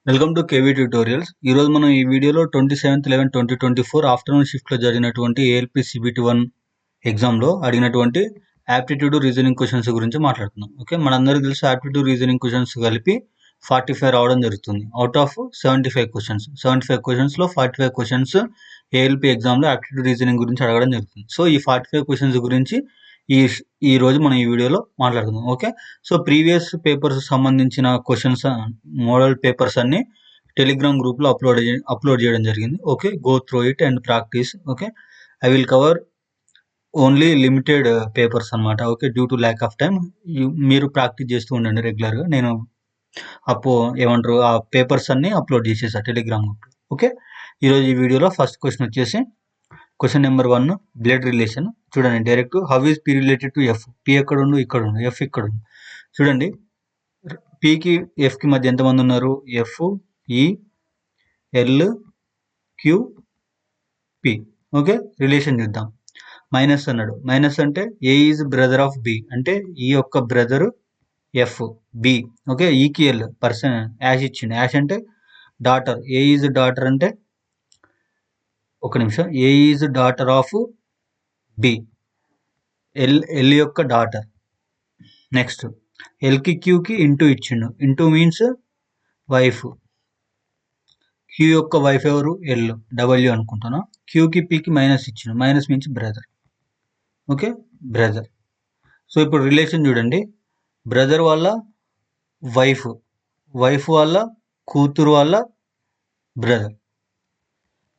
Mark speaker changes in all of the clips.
Speaker 1: Welcome to KV tutorials. ఈరోజు మనం ఈ వీడియోలో 27/11/2024 ఆఫ్టర్నూన్ షిఫ్ట్లో జరిగినటువంటి ఏఎల్పి సిబిటి 1 ఎగ్జామ్లో అడిగినటువంటి యాప్టిట్యూడ్ రీజనింగ్ క్వశ్చన్స్ గురించి మాట్లాడుతున్నాం. ఓకే, మనందరికీ తెలుసు యాప్టిట్యూడ్ రీజనింగ్ క్వశ్చన్స్ కలిపి 45 రావడం జరుగుతుంది. Out of 75 questions, 75 క్వశ్చన్స్లో 45 questions ALP ఎగ్జామ్లో యాప్టిట్యూడ్ రీజనింగ్ గురించి అడగడం జరుగుతుంది. సో ఈ 45 క్వశ్చన్స్ గురించి ఈ రోజు మనం ఈ వీడియోలో మాట్లాడుకుందాం. ఓకే, సో ప్రీవియస్ పేపర్స్ సంబంధించిన క్వశ్చన్స్, మోడల్ పేపర్స్ అన్ని టెలిగ్రామ్ గ్రూప్లో అప్లోడ్ చేయడం జరిగింది. Okay, go through it and practice. Okay, I will cover only limited papers అనమాట. Okay, due to lack of time మీరు ప్రాక్టీస్ చేస్తూ ఉండండి రెగ్యులర్గా. నేను ఏమంటారు ఆ పేపర్స్ అన్ని అప్లోడ్ చేసేసా టెలిగ్రామ్ గ్రూప్లో. ఓకే, ఈరోజు ఈ వీడియోలో ఫస్ట్ క్వశ్చన్ వచ్చేసి క్వశ్చన్ నెంబర్ 1, బ్లడ్ రిలేషన్. చూడండి direct, how is P related to F? P ఎక్కడ ఉండు? ఇక్కడ ఉండు. ఎఫ్ ఇక్కడ ఉండు. చూడండి పికి ఎఫ్కి మధ్య ఎంతమంది ఉన్నారు? F, E, L, Q, P. Okay, relation చూద్దాం. మైనస్ అన్నాడు. మైనస్ అంటే A is brother of B, అంటే ఈ యొక్క బ్రదర్ ఎఫ్, బి. ఓకే, ఈకి ఎల్ పర్సన్ యాష్ ఇచ్చిండు. యాష్ అంటే డాటర్. ఏ ఈజ్ డాటర్ అంటే ఒక నిమిషం, A is daughter of B, L యొక్క డాటర్. నెక్స్ట్ ఎల్కి క్యూకి ఇంటూ ఇచ్చిండు. Into means wife. క్యూ యొక్క వైఫ్ ఎవరు? ఎల్, డబ్ల్యూ అనుకుంటున్నా. క్యూకి పికి మైనస్ ఇచ్చిండు. Minus means brother. Okay, brother. So ఇప్పుడు రిలేషన్ చూడండి, బ్రదర్ వాళ్ళ వైఫ్, వైఫ్ వాళ్ళ కూతురు వాళ్ళ బ్రదర్.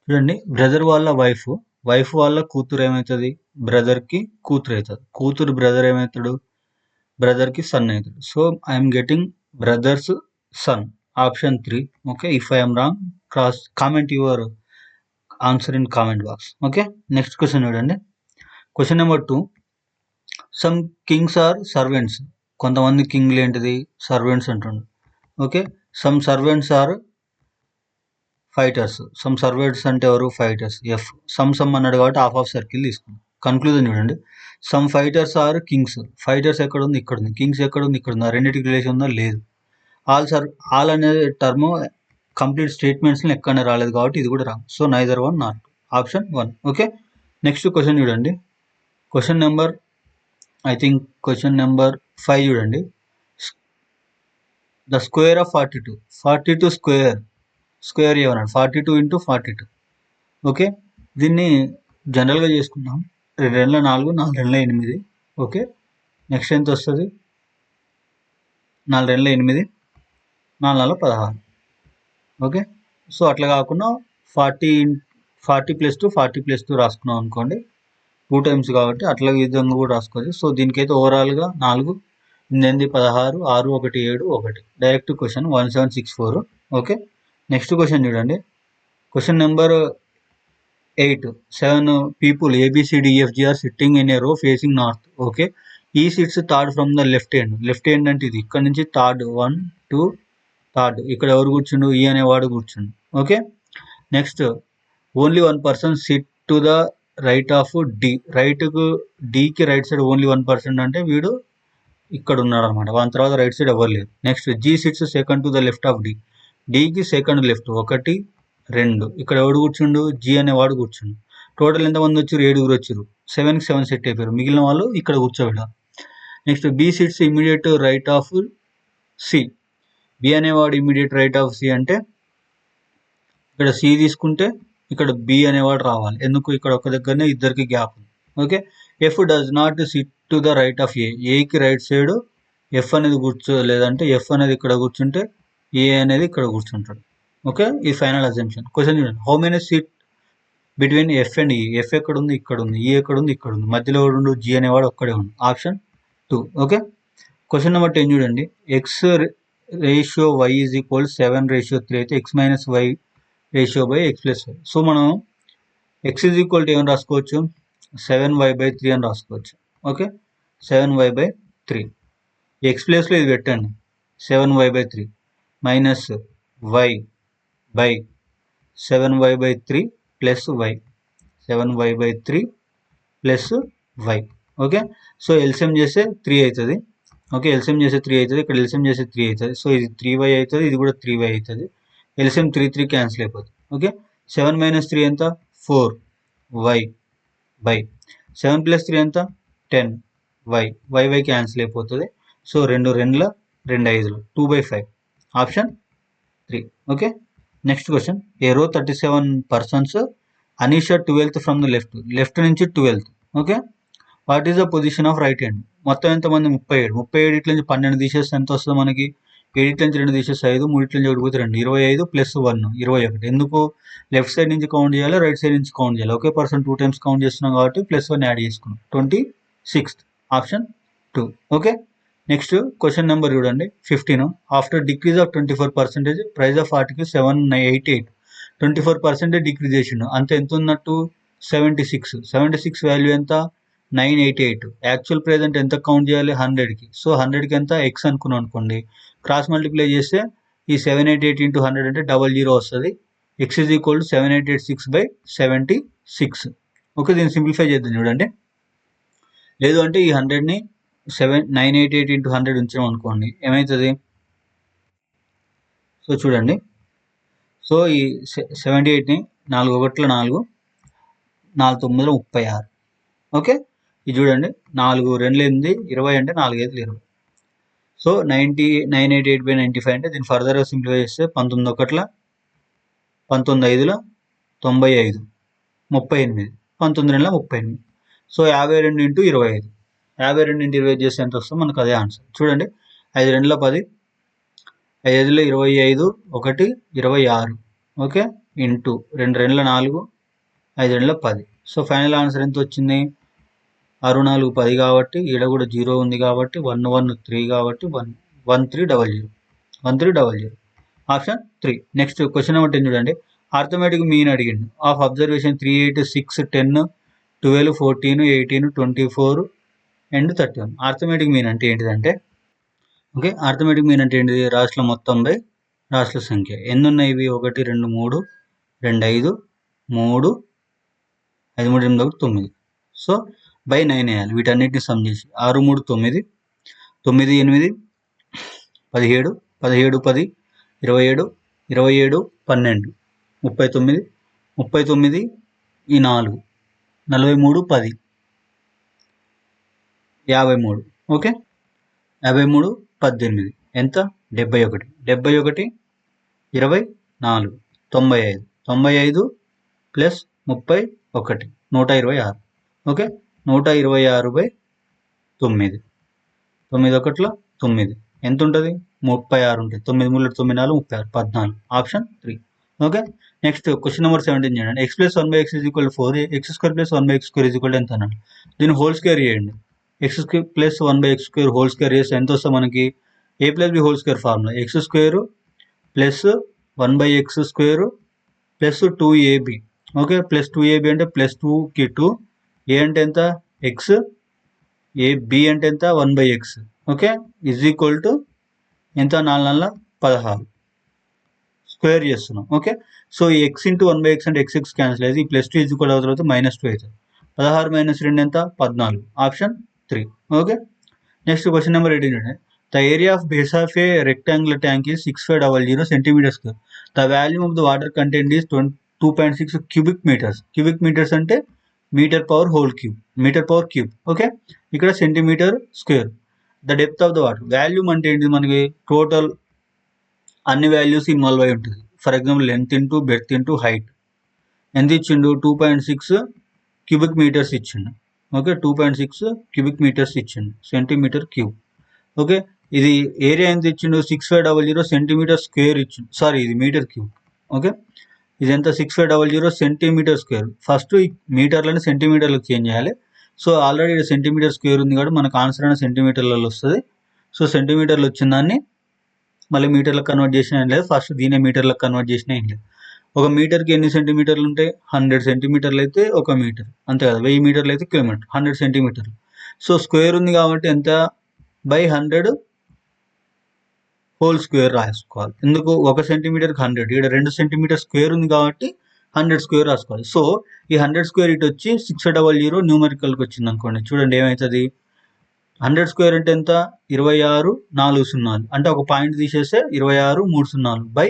Speaker 1: చూడండి, బ్రదర్ వాళ్ళ వైఫ్, వైఫ్ వాళ్ళ కూతురు ఏమవుతుంది? బ్రదర్కి కూతురు అవుతుంది. కూతురు బ్రదర్ ఏమవుతాడు? బ్రదర్కి సన్ అవుతాడు. So I'm getting brother's son, option 3. Okay, if I'm wrong comment your answer in comment box. Okay, next question చూడండి. Question number 2, some kings are servants. కొంతమంది కింగ్లు ఏంటిది? సర్వెంట్స్ అంటుండు. Okay, some servants are fighters. Some servants అంటే ఎవరు? Fighters. F. Some అన్నాడు కాబట్టి half of circle తీసుకున్నాం. కన్క్లూజన్ చూడండి, some fighters are kings. Fighters ఎక్కడ ఉంది? ఇక్కడ ఉంది. కింగ్స్ ఎక్కడ ఉంది? ఇక్కడ ఉంది. ఆ రెండింటికి రిలేషన్ ఉందా? లేదు. ఆల్ అనే టర్మ్ కంప్లీట్ స్టేట్మెంట్స్ని ఎక్కడనే రాలేదు కాబట్టి ఇది కూడా రాదు. So neither 1 not 2, option 1. Okay, next question చూడండి. క్వశ్చన్ నెంబర్ 5 చూడండి. The square of 42. 42 స్క్వేర్ ఏమన్నాడు? 42 ఇంటూ 42. ఓకే, దీన్ని జనరల్గా చేసుకుందాం. 2 4, 4 8. ఓకే, నెక్స్ట్ ఎంత వస్తుంది? 4 8, 4 16. ఓకే, సో అట్లా కాకుండా 40 + 2 40 + 2 రాసుకున్నాం అనుకోండి, 2 టైమ్స్ కాబట్టి అట్లా విధంగా కూడా రాసుకోవచ్చు. సో దీనికైతే ఓవరాల్గా 4, 8, 16, 6, 1, 7, 1. Direct question 1764. Okay, next question చూడండి. Question number 8, 7 people ABCDEFG are sitting in a row facing north. Okay, E sits third from the left hand. Left hand అంటే ఇది ఇక్కడ నుంచి థర్డ్, 1 2 థర్డ్. ఇక్కడ ఎవరు కూర్చుండు? ఈ అనేవాడు కూర్చుండు. Okay, next only 1 person sit to the right of D. రైట్కు డికి రైట్ సైడ్ ఓన్లీ 1 person అంటే వీడు ఇక్కడ ఉన్నాడు అనమాట. వన్ తర్వాత రైట్ సైడ్ ఎవరు లేరు. Next G sits second to the left of D. డికి సెకండ్ లెఫ్ట్, 1 2. ఇక్కడ ఎవడు కూర్చుండు? జీ అనేవాడు కూర్చుండు. టోటల్ ఎంతమంది వచ్చారు? 7 వచ్చారు. 7కి 7 సెట్ అయిపోయారు. మిగిలిన వాళ్ళు ఇక్కడ కూర్చోబెడతారు. Next B sits immediate right of C. B అనేవాడు ఇమీడియట్ రైట్ ఆఫ్ సి అంటే ఇక్కడ సి తీసుకుంటే ఇక్కడ బి అనేవాడు రావాలి. ఎందుకు? ఇక్కడ ఒక దగ్గరనే ఇద్దరికి గ్యాప్ ఉంది. Okay, F does not sit to the right of A. ఏకి రైట్ సైడ్ ఎఫ్ అనేది లేదంటే ఎఫ్ అనేది ఇక్కడ కూర్చుంటే ఏ అనేది ఇక్కడ కూర్చుంటాడు. ఓకే, ఈ ఫైనల్ అజంప్షన్. క్వశ్చన్ చూడండి, how many seat between F and ఈ. ఎఫ్ ఎక్కడ ఉంది? ఇక్కడ ఉంది. ఈ ఎక్కడ ఉంది? ఇక్కడ ఉంది. మధ్యలో ఉండు జీ అనేవాడు ఒక్కడే ఉంది. ఆప్షన్ 2. ఓకే, క్వశ్చన్ నెంబర్ 10 చూడండి. X ratio Y is equal 7:3 అయితే X minus Y ratio by X plus Y. So మనం ఎక్స్ ఈజ్ ఈక్వల్ టు ఏమని రాసుకోవచ్చు? 7y/3 అని రాసుకోవచ్చు. Okay, 7y/3. ఎక్స్ ప్లేస్లో ఇది పెట్టండి, 7y/3 minus Y by 7y/3 plus Y. 7y/3 plus Y. Okay, so L C M చేస్తే 3 అవుతుంది. ఓకే, ఎల్సిఎం చేస్తే 3 అవుతుంది. ఇక్కడ ఎల్సిఎం చేస్తే 3 అవుతుంది. సో ఇది 3y అవుతుంది, ఇది కూడా 3y అవుతుంది. ఎల్సిఎం 3 క్యాన్సిల్ అయిపోతుంది. ఓకే, 7 - 3 ఎంత 4y బై 7 + 3 ఎంత 10y క్యాన్సిల్ అయిపోతుంది. So 2 2 2 5 2/5 option 3. Okay, next question. A row 37 persons, Anisha 12th from the left నుంచి 12th. Okay, what is the position of right hand? మొత్తం ఎంతమంది 37 ఇట్ల నుంచి 12 తీసేస్తే ఎంత వస్తుంది మనకి? 7 నుంచి 2 తీసేస్తే 5, 3 నుంచి 1 పోతే 2, 25 + 1 21. ఎందుకు లెఫ్ట్ సైడ్ నుంచి కౌంట్ చేయాలి, రైట్ సైడ్ నుంచి కౌంట్ చేయాలి? ఒకే పర్సన్ 2 times కౌంట్ చేస్తున్నాం కాబట్టి +1 యాడ్ చేసుకున్నాం. 26th option 2. Okay, next question number చూడండి 15. After decrease of 24%, price of article 788. 24% decrease చేసిండు, అంత ఎంత ఉన్నట్టు 76 వాల్యూ ఎంత 988. యాక్చువల్ ప్రైస్ అంటే ఎంత కౌంట్ చేయాలి 100కి. సో 100కి ఎంత x అనుకున్నాం అనుకోండి, క్రాస్ మల్టిప్లై చేస్తే ఈ 788 × 100 అంటే 00 వస్తుంది. x = 7886/76. ఓకే, దీన్ని సింప్లిఫై చేద్దాం చూడండి. లేదు అంటే ఈ 100ని 988 × 100 ఉంచాం అనుకోండి, ఏమవుతుంది? సో చూడండి, సో ఈ 78ని 4 1 4, 4 9 36. ఓకే, ఇది చూడండి 4 2 8 20 అంటే 4 5 20. సో 988/95 అంటే దీన్ని ఫర్దర్గా సింప్లిఫై చేస్తే 19 1 19 5 95 38 19 2 38. సో 52 × 25. 52 × 25 చేస్తే ఎంత వస్తుందో మనకు అదే ఆన్సర్. చూడండి 5 2 10, 5 5 25 1 26. Okay, into 2 2 4, 5 2 10. So final answer ఎంత వచ్చింది? 6 4 10 కాబట్టి ఈడ కూడా 0 ఉంది కాబట్టి 1 1 3 కాబట్టి 1300 ఆప్షన్ 3. నెక్స్ట్ క్వశ్చన్ నెంబర్ 10 చూడండి. ఆర్థమెటిక్ మీన్ అడిగిండు of observation 3 8 6 10 12 14 18 24 and 31. Arithmetic mean అంటే ఏంటిదంటే, ఓకే, ఆర్థమెటిక్ మీన్ అంటే ఏంటిది? రాశుల మొత్తం బై రాశుల సంఖ్య. ఎన్ని ఉన్నాయి ఇవి? 1 2 3 2 5 3 5 3 8 9. సో బై 9 వేయాలి, వీటన్నిటిని సమ్ చేసి. 6 3 9 9 8 17 17 10 27 27 12 39 39 ఈ 4 43 10 53. ఓకే, 53 18 ఎంత 71 71 24 95 95 + 31 126. ఓకే, 126/9 9 1 9 ఎంత ఉంటుంది? 36 ఉంటుంది. 9 3 9 4 36 14 option 3. Okay, next question number 17 చేయండి. x + 1/x = 4, x² + 1/x² ఎంత అన్నాడు? దీన్ని హోల్ స్క్వేర్ చేయండి. x² + 1/x² హోల్ స్క్వేర్ చేస్తే ఎంత వస్తుంది మనకి? a + b whole square formula x² + 1/x² + 2ab. Okay, +2ab అంటే +2కి 2, a అంటే ఎంత x, b అంటే ఎంత 1/x. ఓకే, = ఎంత 4 4 16 స్క్వేర్ చేస్తున్నాం. ఓకే, సో ఈ x × 1/x అంటే x క్యాన్సిల్ అయితే ఈ +2 = తర్వాత -2 అవుతుంది. 16 - 2 ఎంత 14 option 3. Okay, next question number 18 చూడండి. The area of base of a rectangular tank is 6500 cm². The volume of the water content is 2.6 cubic meters. cubic meters అంటే metre power cube. Okay, ఇక్కడ centimetre square. The depth of the water, volume అంటే ఏంటి? మనకి total అన్ని values involve అయి ఉంటుంది. For example length into breadth into height ఎంత ఇచ్చిండు? 2.6 cubic meters ఇచ్చిండు. ఓకే, 2.6 cubic meters ఇచ్చిండు, సెంటీమీటర్ క్యూబ్. ఓకే, ఇది ఏరియా ఎంత ఇచ్చిండు? 6500 cm² ఇచ్చిండు. సారీ, ఇది మీటర్ క్యూబ్. ఓకే, ఇది ఎంత? 6500 cm². ఫస్ట్ ఈ మీటర్లను సెంటీమీటర్లకు చేంజ్ చేయాలి. సో ఆల్రెడీ ఇక్కడ సెంటీమీటర్ స్క్వేర్ ఉంది కాబట్టి మనకు ఆన్సర్ అనేది సెంటీమీటర్లలో వస్తుంది. సో సెంటీమీటర్లు వచ్చిన దాన్ని మళ్ళీ మీటర్లకు కన్వర్ట్ చేసినా ఏం లేదు, ఫస్ట్ దీనే మీటర్లకు కన్వర్ట్ చేసినా ఏం లేదు. ఒక మీటర్కి ఎన్ని సెంటీమీటర్లు ఉంటాయి? 100 సెంటీమీటర్లు అయితే 1 మీటర్, అంతే కదా. 1000 మీటర్లు అయితే కిలోమీటర్. 100 సెంటీమీటర్లు. సో స్క్వేర్ ఉంది కాబట్టి ఎంత? బై 100 హోల్ స్క్వేర్ రాసుకోవాలి. ఎందుకు? 1 సెంటీమీటర్కి 100, ఇక్కడ 2 సెంటీమీటర్ స్క్వేర్ ఉంది కాబట్టి 100 స్క్వేర్ రాసుకోవాలి. సో ఈ 100 స్క్వేర్ ఇటు వచ్చి 6500 న్యూమరికల్కి వచ్చింది అనుకోండి. చూడండి ఏమవుతుంది? 100 స్క్వేర్ అంటే ఎంత? 26 4 సున్నాలు, అంటే ఒక పాయింట్ తీసేస్తే 26 3 సున్నాలు బై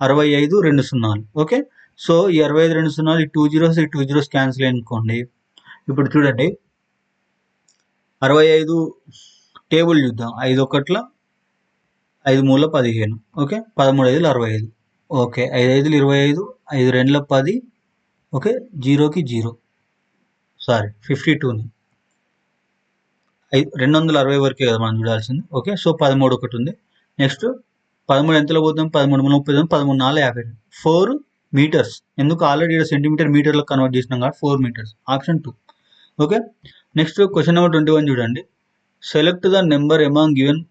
Speaker 1: 65 2 సున్నాలు. ఓకే, సో ఈ 65 2 సున్నాలు, ఈ 2 జీరోస్ ఈ 2 జీరోస్ క్యాన్సిల్ అనుకోండి. ఇప్పుడు చూడండి 65 టేబుల్ చూద్దాం. 5 ఒకట్ల 5 మూల 15. ఓకే, 13 5 65. ఓకే, 5 5 25, 5 2 10. ఓకే, జీరోకి జీరో, సారీ 52ని 260 వరకే కదా మనం చూడాల్సింది. ఓకే, సో 13 ఒకటి ఉంది. నెక్స్ట్ 13 ఎంతలో పోతాం, 13 30, 13 4 50, 4 మీటర్స్. ఎందుకు ఆల్రెడీ ఇక్కడ సెంటీమీటర్ మీటర్లకు కన్వర్ట్ చేసినాం కాబట్టి 4 metres, option 2. Okay, next question number 21 చూడండి. Select the number among given,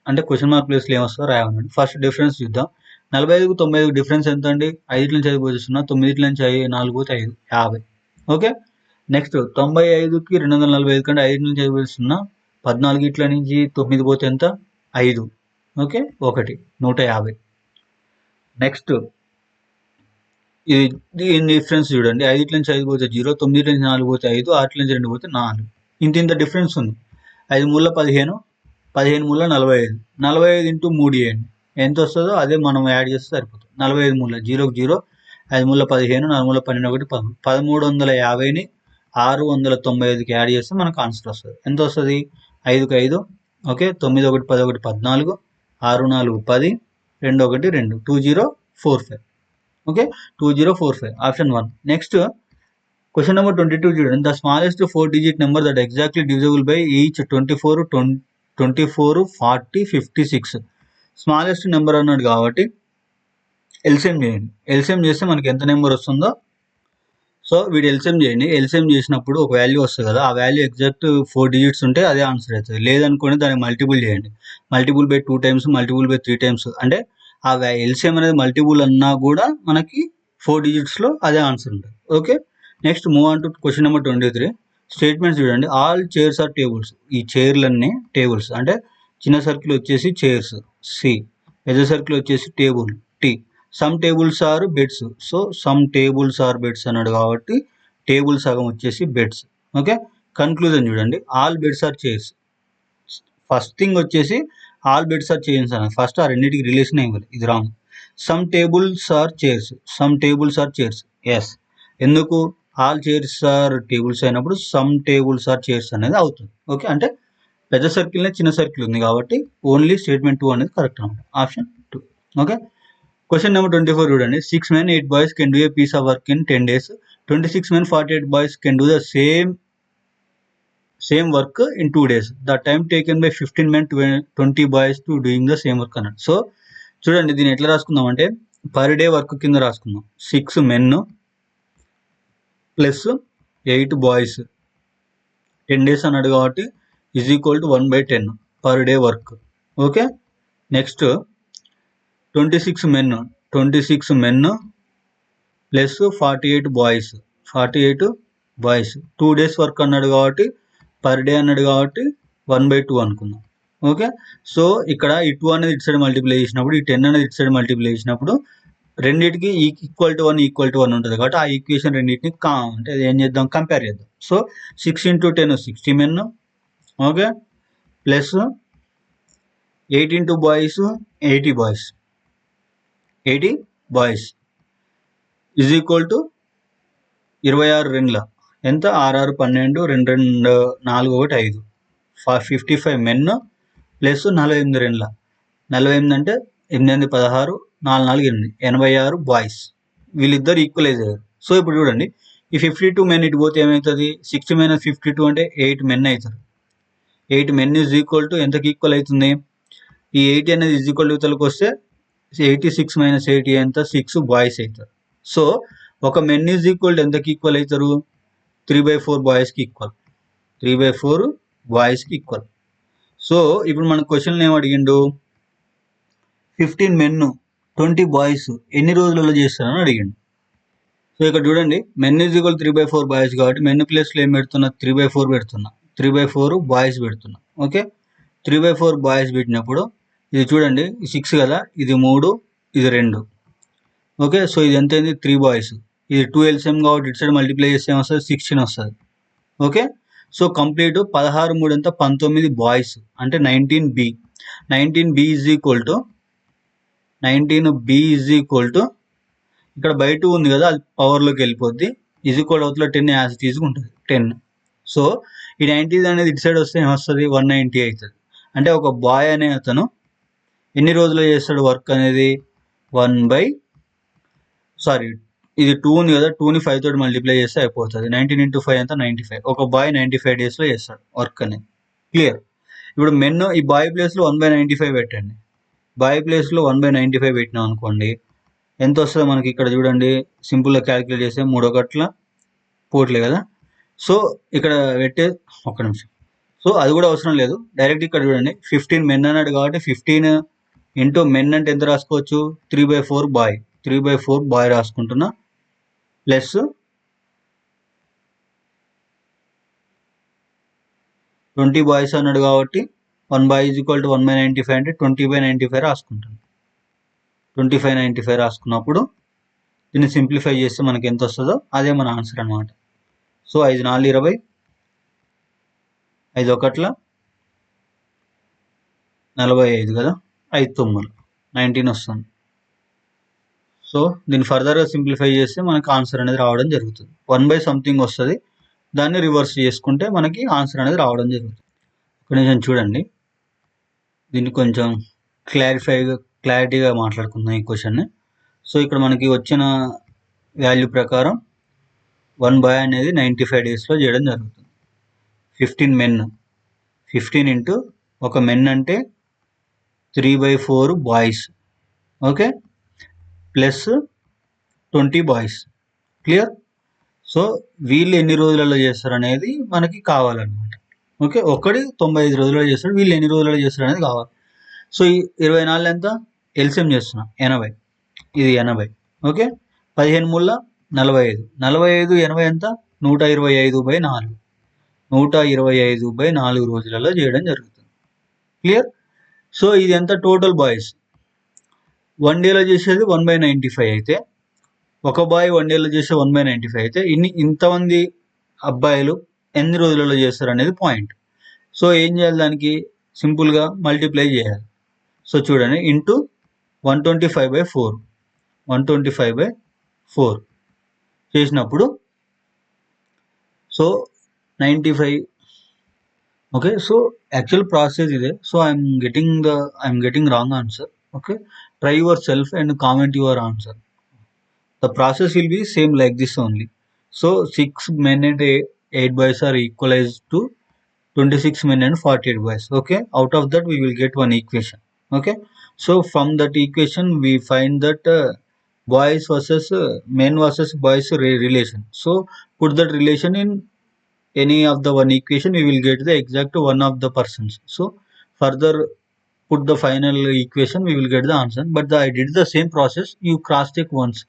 Speaker 1: అంటే క్వశ్చన్ మార్క్ ప్లేస్లో ఏమొస్తుందో రాయమనండి. ఫస్ట్ డిఫరెన్స్ చూద్దాం. 45కు 95 డిఫరెన్స్ ఎంత అండి? 5 నుంచి 5 పోతున్నా, 9 నుంచి 4 పోతే 5, 50. ఓకే, నెక్స్ట్ 95కి 245 కంటే 5 నుంచి 5 పోతున్నా, 14 నుంచి 9 పోతే ఎంత? 5. ఓకే, 1, 150. నెక్స్ట్ ఇది డిఫరెన్స్ చూడండి. 5 నుంచి 5 పోతే 0, 9 నుంచి 4 పోతే 5, 6 నుంచి 2 పోతే 4. ఇంత డిఫరెన్స్ ఉంది. 5 మూల 15, 15 మూల 45, 45 ఇంటూ 3 చేయండి, ఎంత వస్తుందో అదే మనం యాడ్ చేస్తే సరిపోతుంది. 45 మూల 0కి 0, 5 మూల 15, 4 మూల 12, 1 1350ని 695కి యాడ్ చేస్తే మనకు ఆన్సర్ వస్తుంది. ఎంత వస్తుంది? 5కి 5. Okay, 9 1 10 1 14, 6 4 10, 2 1 2, 2045. Okay, 2045, option 1. Next question number 22 చూడండి. The smallest 4-digit number that exactly divisible by each 24, 40, 56. Smallest number అన్నాడు కాబట్టి ఎల్సిఎం చేయండి. ఎల్సిఎం చేస్తే మనకి ఎంత నెంబర్ వస్తుందో, సో వీడు ఎల్సిఎం చేయండి. ఎల్సిఎం చేసినప్పుడు ఒక వాల్యూ వస్తుంది కదా, ఆ వాల్యూ ఎగ్జాక్ట్ 4 digits ఉంటే అదే ఆన్సర్ అవుతుంది. లేదనుకోండి దానికి మల్టిపుల్ చేయండి. Multiple by 2 times, multiple by 3 times, అంటే ఆ ఎల్సిఎం అనేది మల్టిపుల్ అన్నా కూడా మనకి 4 digitsలో అదే ఆన్సర్ ఉంటుంది. Okay, next move on to question number 23. Statements చూడండి. All chairs are tables. ఈ చైర్లన్నీ టేబుల్స్, అంటే చిన్న సర్కిల్ వచ్చేసి చైర్స్ సి, పెద్ద సర్కిల్ వచ్చేసి table T. Some tables are beds. So some tables are beds అన్నాడు కాబట్టి టేబుల్ సగం వచ్చేసి బెడ్స్. ఓకే, కన్క్లూజన్ చూడండి. All beds are chairs. First thing వచ్చేసి ఆల్ బెడ్స్ ఆర్ చైర్స్ అన్నది. ఫస్ట్ ఆ రెండింటికి రిలేషన్ ఇవ్వాలి, ఇది wrong. Some tables are chairs, some tables are chairs, yes. ఎందుకు? ఆల్ చైర్స్ ఆర్ టేబుల్స్ అయినప్పుడు సమ్ టేబుల్స్ ఆర్ చైర్స్ అనేది అవుతుంది. ఓకే, అంటే పెద్ద సర్కిల్నే చిన్న సర్కిల్ ఉంది కాబట్టి ఓన్లీ స్టేట్మెంట్ 2 అనేది కరెక్ట్ అనమాట, ఆప్షన్ 2. ఓకే, క్వశ్చన్ నెంబర్ 24 చూడండి. 6 men 8 boys can do a piece of work in 10 days. 26 men 48 boys can do the same work in 2 days. The time taken by 15 men 20 boys to doing the same work అన్నాడు. So చూడండి దీన్ని ఎట్లా రాసుకుందాం అంటే per day work కింద రాసుకుందాం. 6 men plus 8 boys 10 days అన్నాడు కాబట్టి is equal to 1/10 per day work. Okay, next 26 men plus 48 boys 2 days work అన్నాడు కాబట్టి పర్ డే అన్నాడు కాబట్టి 1/2 అనుకుందాం. ఓకే, సో ఇక్కడ ఈ 2 అనేది ఇటు సైడ్ మల్టిప్లై చేసినప్పుడు, ఈ 10 అనేది ఇటు సైడ్ మల్టిప్లై చేసినప్పుడు రెండింటికి ఈక్వల్ టు 1 ఉంటుంది కాబట్టి ఆ ఈక్వేషన్ రెండింటిని అంటే ఏం చేద్దాం, కంపేర్ చేద్దాం. So 6 × 10 60 men. Okay, plus 8 × boys 80 boys is equal to 26 2 ఎంత? 6 6 12, 2 2 4 1 5, 55 men ప్లస్ 48 2 48 అంటే 8 16, 4 4 8, 86 బాయ్స్. వీళ్ళిద్దరు ఈక్వలైజ్ అయ్యారు. సో ఇప్పుడు చూడండి ఈ 52 men ఇటు పోతే ఏమవుతుంది? 60 - 52 అంటే 8 men అవుతారు. 8 men ఈజ్ ఈక్వల్ టు ఎంతకి ఈక్వల్ అవుతుంది? ఈ 80 అనేది ఈజ్ ఈక్వల్ టు ఇతలకు వస్తే 86 - 80 ఎంత? 6 బాయ్స్ అవుతారు. సో ఒక మెన్ ఈజ్ ఈక్వల్ టు ఎంతకి ఈక్వల్ అవుతారు? 3/4 బాయ్స్కి ఈక్వల్. 3/4 బాయ్స్కి ఈక్వల్. సో ఇప్పుడు మన క్వశ్చన్ ఏం అడిగిండు? 15 men 20 బాయ్స్ ఎన్ని రోజులలో చేస్తారని అడిగిండు. సో ఇక్కడ చూడండి మెన్ ఈజ్ ఈక్వల్ 3/4 బాయ్స్ కాబట్టి మెన్ ప్లేస్లో ఏం పెడుతున్నా? 3/4 పెడుతున్నా. 3/4 బాయ్స్ పెడుతున్నా. ఓకే, 3/4 బాయ్స్ పెట్టినప్పుడు ఇది చూడండి 6 కదా, ఇది 3, ఇది 2. ఓకే, సో ఇది ఎంత అయింది? 3 బాయ్స్. ఇది 2 LCM కాబట్టి ఇటు సైడ్ మల్టిప్లై చేస్తే ఏమొస్తుంది? 16 వస్తుంది. ఓకే, సో కంప్లీట్ 16 3 ఎంత? 19 బాయ్స్ అంటే 19B. 19B is equal to 19b is equal to ఇక్కడ బై 2 ఉంది కదా, అది పవర్లోకి వెళ్ళిపోద్ది. ఈజ్ ఈక్వల్ అవుతులో 10 యాజ్ ఇట్ ఈజ్ ఉంటుంది 10. సో ఈ 90 అనేది ఇటు సైడ్ వస్తే ఏమొస్తుంది, 190 అవుతుంది. అంటే ఒక బాయ్ అనే అతను ఎన్ని రోజులు చేస్తాడు వర్క్ అనేది, ఇది 2 ఉంది కదా, 2ని 5 తోటి మల్టిప్లై చేస్తే అయిపోతుంది. 19 into 5 అంతా 95. ఒక బాయ్ 95 డేస్లో చేస్తాడు వర్క్ అనేది. క్లియర్. ఇప్పుడు మెన్ ఈ బాయ్ ప్లేస్లో 1/95 పెట్టండి. బాయ్ ప్లేస్లో 1/95 పెట్టినాం అనుకోండి, ఎంత వస్తుంది మనకి ఇక్కడ చూడండి. సింపుల్గా క్యాలిక్యులేట్ చేస్తే 3 ఒకట్ల పోట్లే కదా. సో ఇక్కడ పెట్టే ఒక్క నిమిషం. సో అది కూడా అవసరం లేదు, డైరెక్ట్ ఇక్కడ చూడండి 15 మెన్ అన్నాడు కాబట్టి 15 ఇంటూ మెన్ అంటే ఎంత రాసుకోవచ్చు, 3/4 బాయ్, 3/4 బాయ్ రాసుకుంటున్నా, ప్లస్ 20 బాయ్స్ అన్నాడు కాబట్టి 1 బాయ్ ఈజ్ ఈక్వల్ టు 1/95 అంటే 20/95 రాసుకుంటాను. 25/95 రాసుకున్నప్పుడు దీన్ని సింప్లిఫై చేస్తే మనకి ఎంత వస్తుందో అదే మన ఆన్సర్ అనమాట. సో 5 4 20, 5 ఒకట్ల 45 కదా, 5 9 19 వస్తుంది. సో దీన్ని ఫర్దర్గా సింప్లిఫై చేస్తే మనకి ఆన్సర్ అనేది రావడం జరుగుతుంది. 1/something వస్తుంది, దాన్ని రివర్స్ చేసుకుంటే మనకి ఆన్సర్ అనేది రావడం జరుగుతుంది. ఇక్కడ నేను చూడండి, దీన్ని కొంచెం క్లారిటీగా మాట్లాడుకుందాం ఈ క్వశ్చన్ని. సో ఇక్కడ మనకి వచ్చిన వాల్యూ ప్రకారం 1 బాయ్ అనేది 95 డేస్లో చేయడం జరుగుతుంది. 15 మెన్, 15 ఇంటూ ఒక మెన్ అంటే 3/4 boys, okay, plus 20 boys. Clear. So వీళ్ళు ఎన్ని రోజులలో చేస్తారు అనేది మనకి కావాలన్నమాట. ఓకే, ఒకటి 95 రోజులలో చేస్తాడు, వీళ్ళు ఎన్ని రోజులలో చేస్తారు అనేది కావాలి. సో ఈ 24 ఎంత, ఎల్సిఎం చేస్తున్నా 80, ఇది 80. ఓకే, 15 ముళ్ళ 45, 45 80 ఎంత, 125/4, 125/4 రోజులలో చేయడం జరుగుతుంది. క్లియర్. సో ఇది ఎంత టోటల్ బాయ్స్, 1 డేలో చేసేది 1/95 అయితే, ఒక బాయ్ 1 డేలో చేసే 1/95 అయితే ఇంతమంది అబ్బాయిలు ఎన్ని రోజులలో చేస్తారు అనేది పాయింట్. సో ఏం చేయాలి, దానికి సింపుల్గా మల్టిప్లై చేయాలి. సో చూడండి, ఇంటూ 125/4, 125/4 చేసినప్పుడు so 95. Okay, so actual process ఇదే. So I'm getting wrong answer. Okay, try yourself and comment your answer. The process will be same like this only. So 6 men and 8 boys are equalized to 26 men and 48 boys. Okay, out of that we will get one equation. Okay, so from that equation we find that boys versus men versus boys relation. So put that relation in any of the one equation, we will get the exact one of the persons. So further put the final equation, we will get the answer. But I did the same process, you cross check once.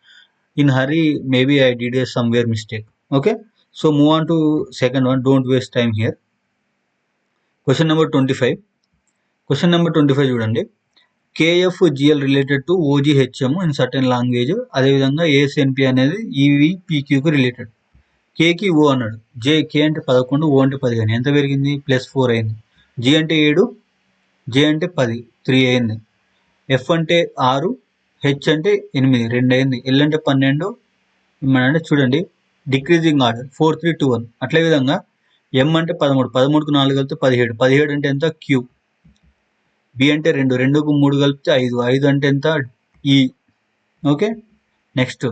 Speaker 1: In hurry, maybe I did a somewhere mistake. Okay, so move on to second one. Don't waste time here. Question number 25. Question number 25 చూడండి. KFGL related to OGHM in certain language. అదేవిధంగా ASNP అనేది EVPQకు related. Kకి O అన్నాడు, K అంటే 11, O అంటే 15, ఎంత పెరిగింది, +4 అయింది. G అంటే 7, J అంటే 10, 3 అయింది. F అంటే 6, H అంటే 8, 2 అయింది. L అంటే 12, అంటే చూడండి డిక్రీజింగ్ ఆర్డర్ 4 3 2 1. అట్లే విధంగా M అంటే 13, 13కు 4 కలిపితే 17, 17 అంటే ఎంత, Q. B అంటే 2, 2కు 3 కలిపితే 5, 5 అంటే ఎంత, E. ఓకే, నెక్స్ట్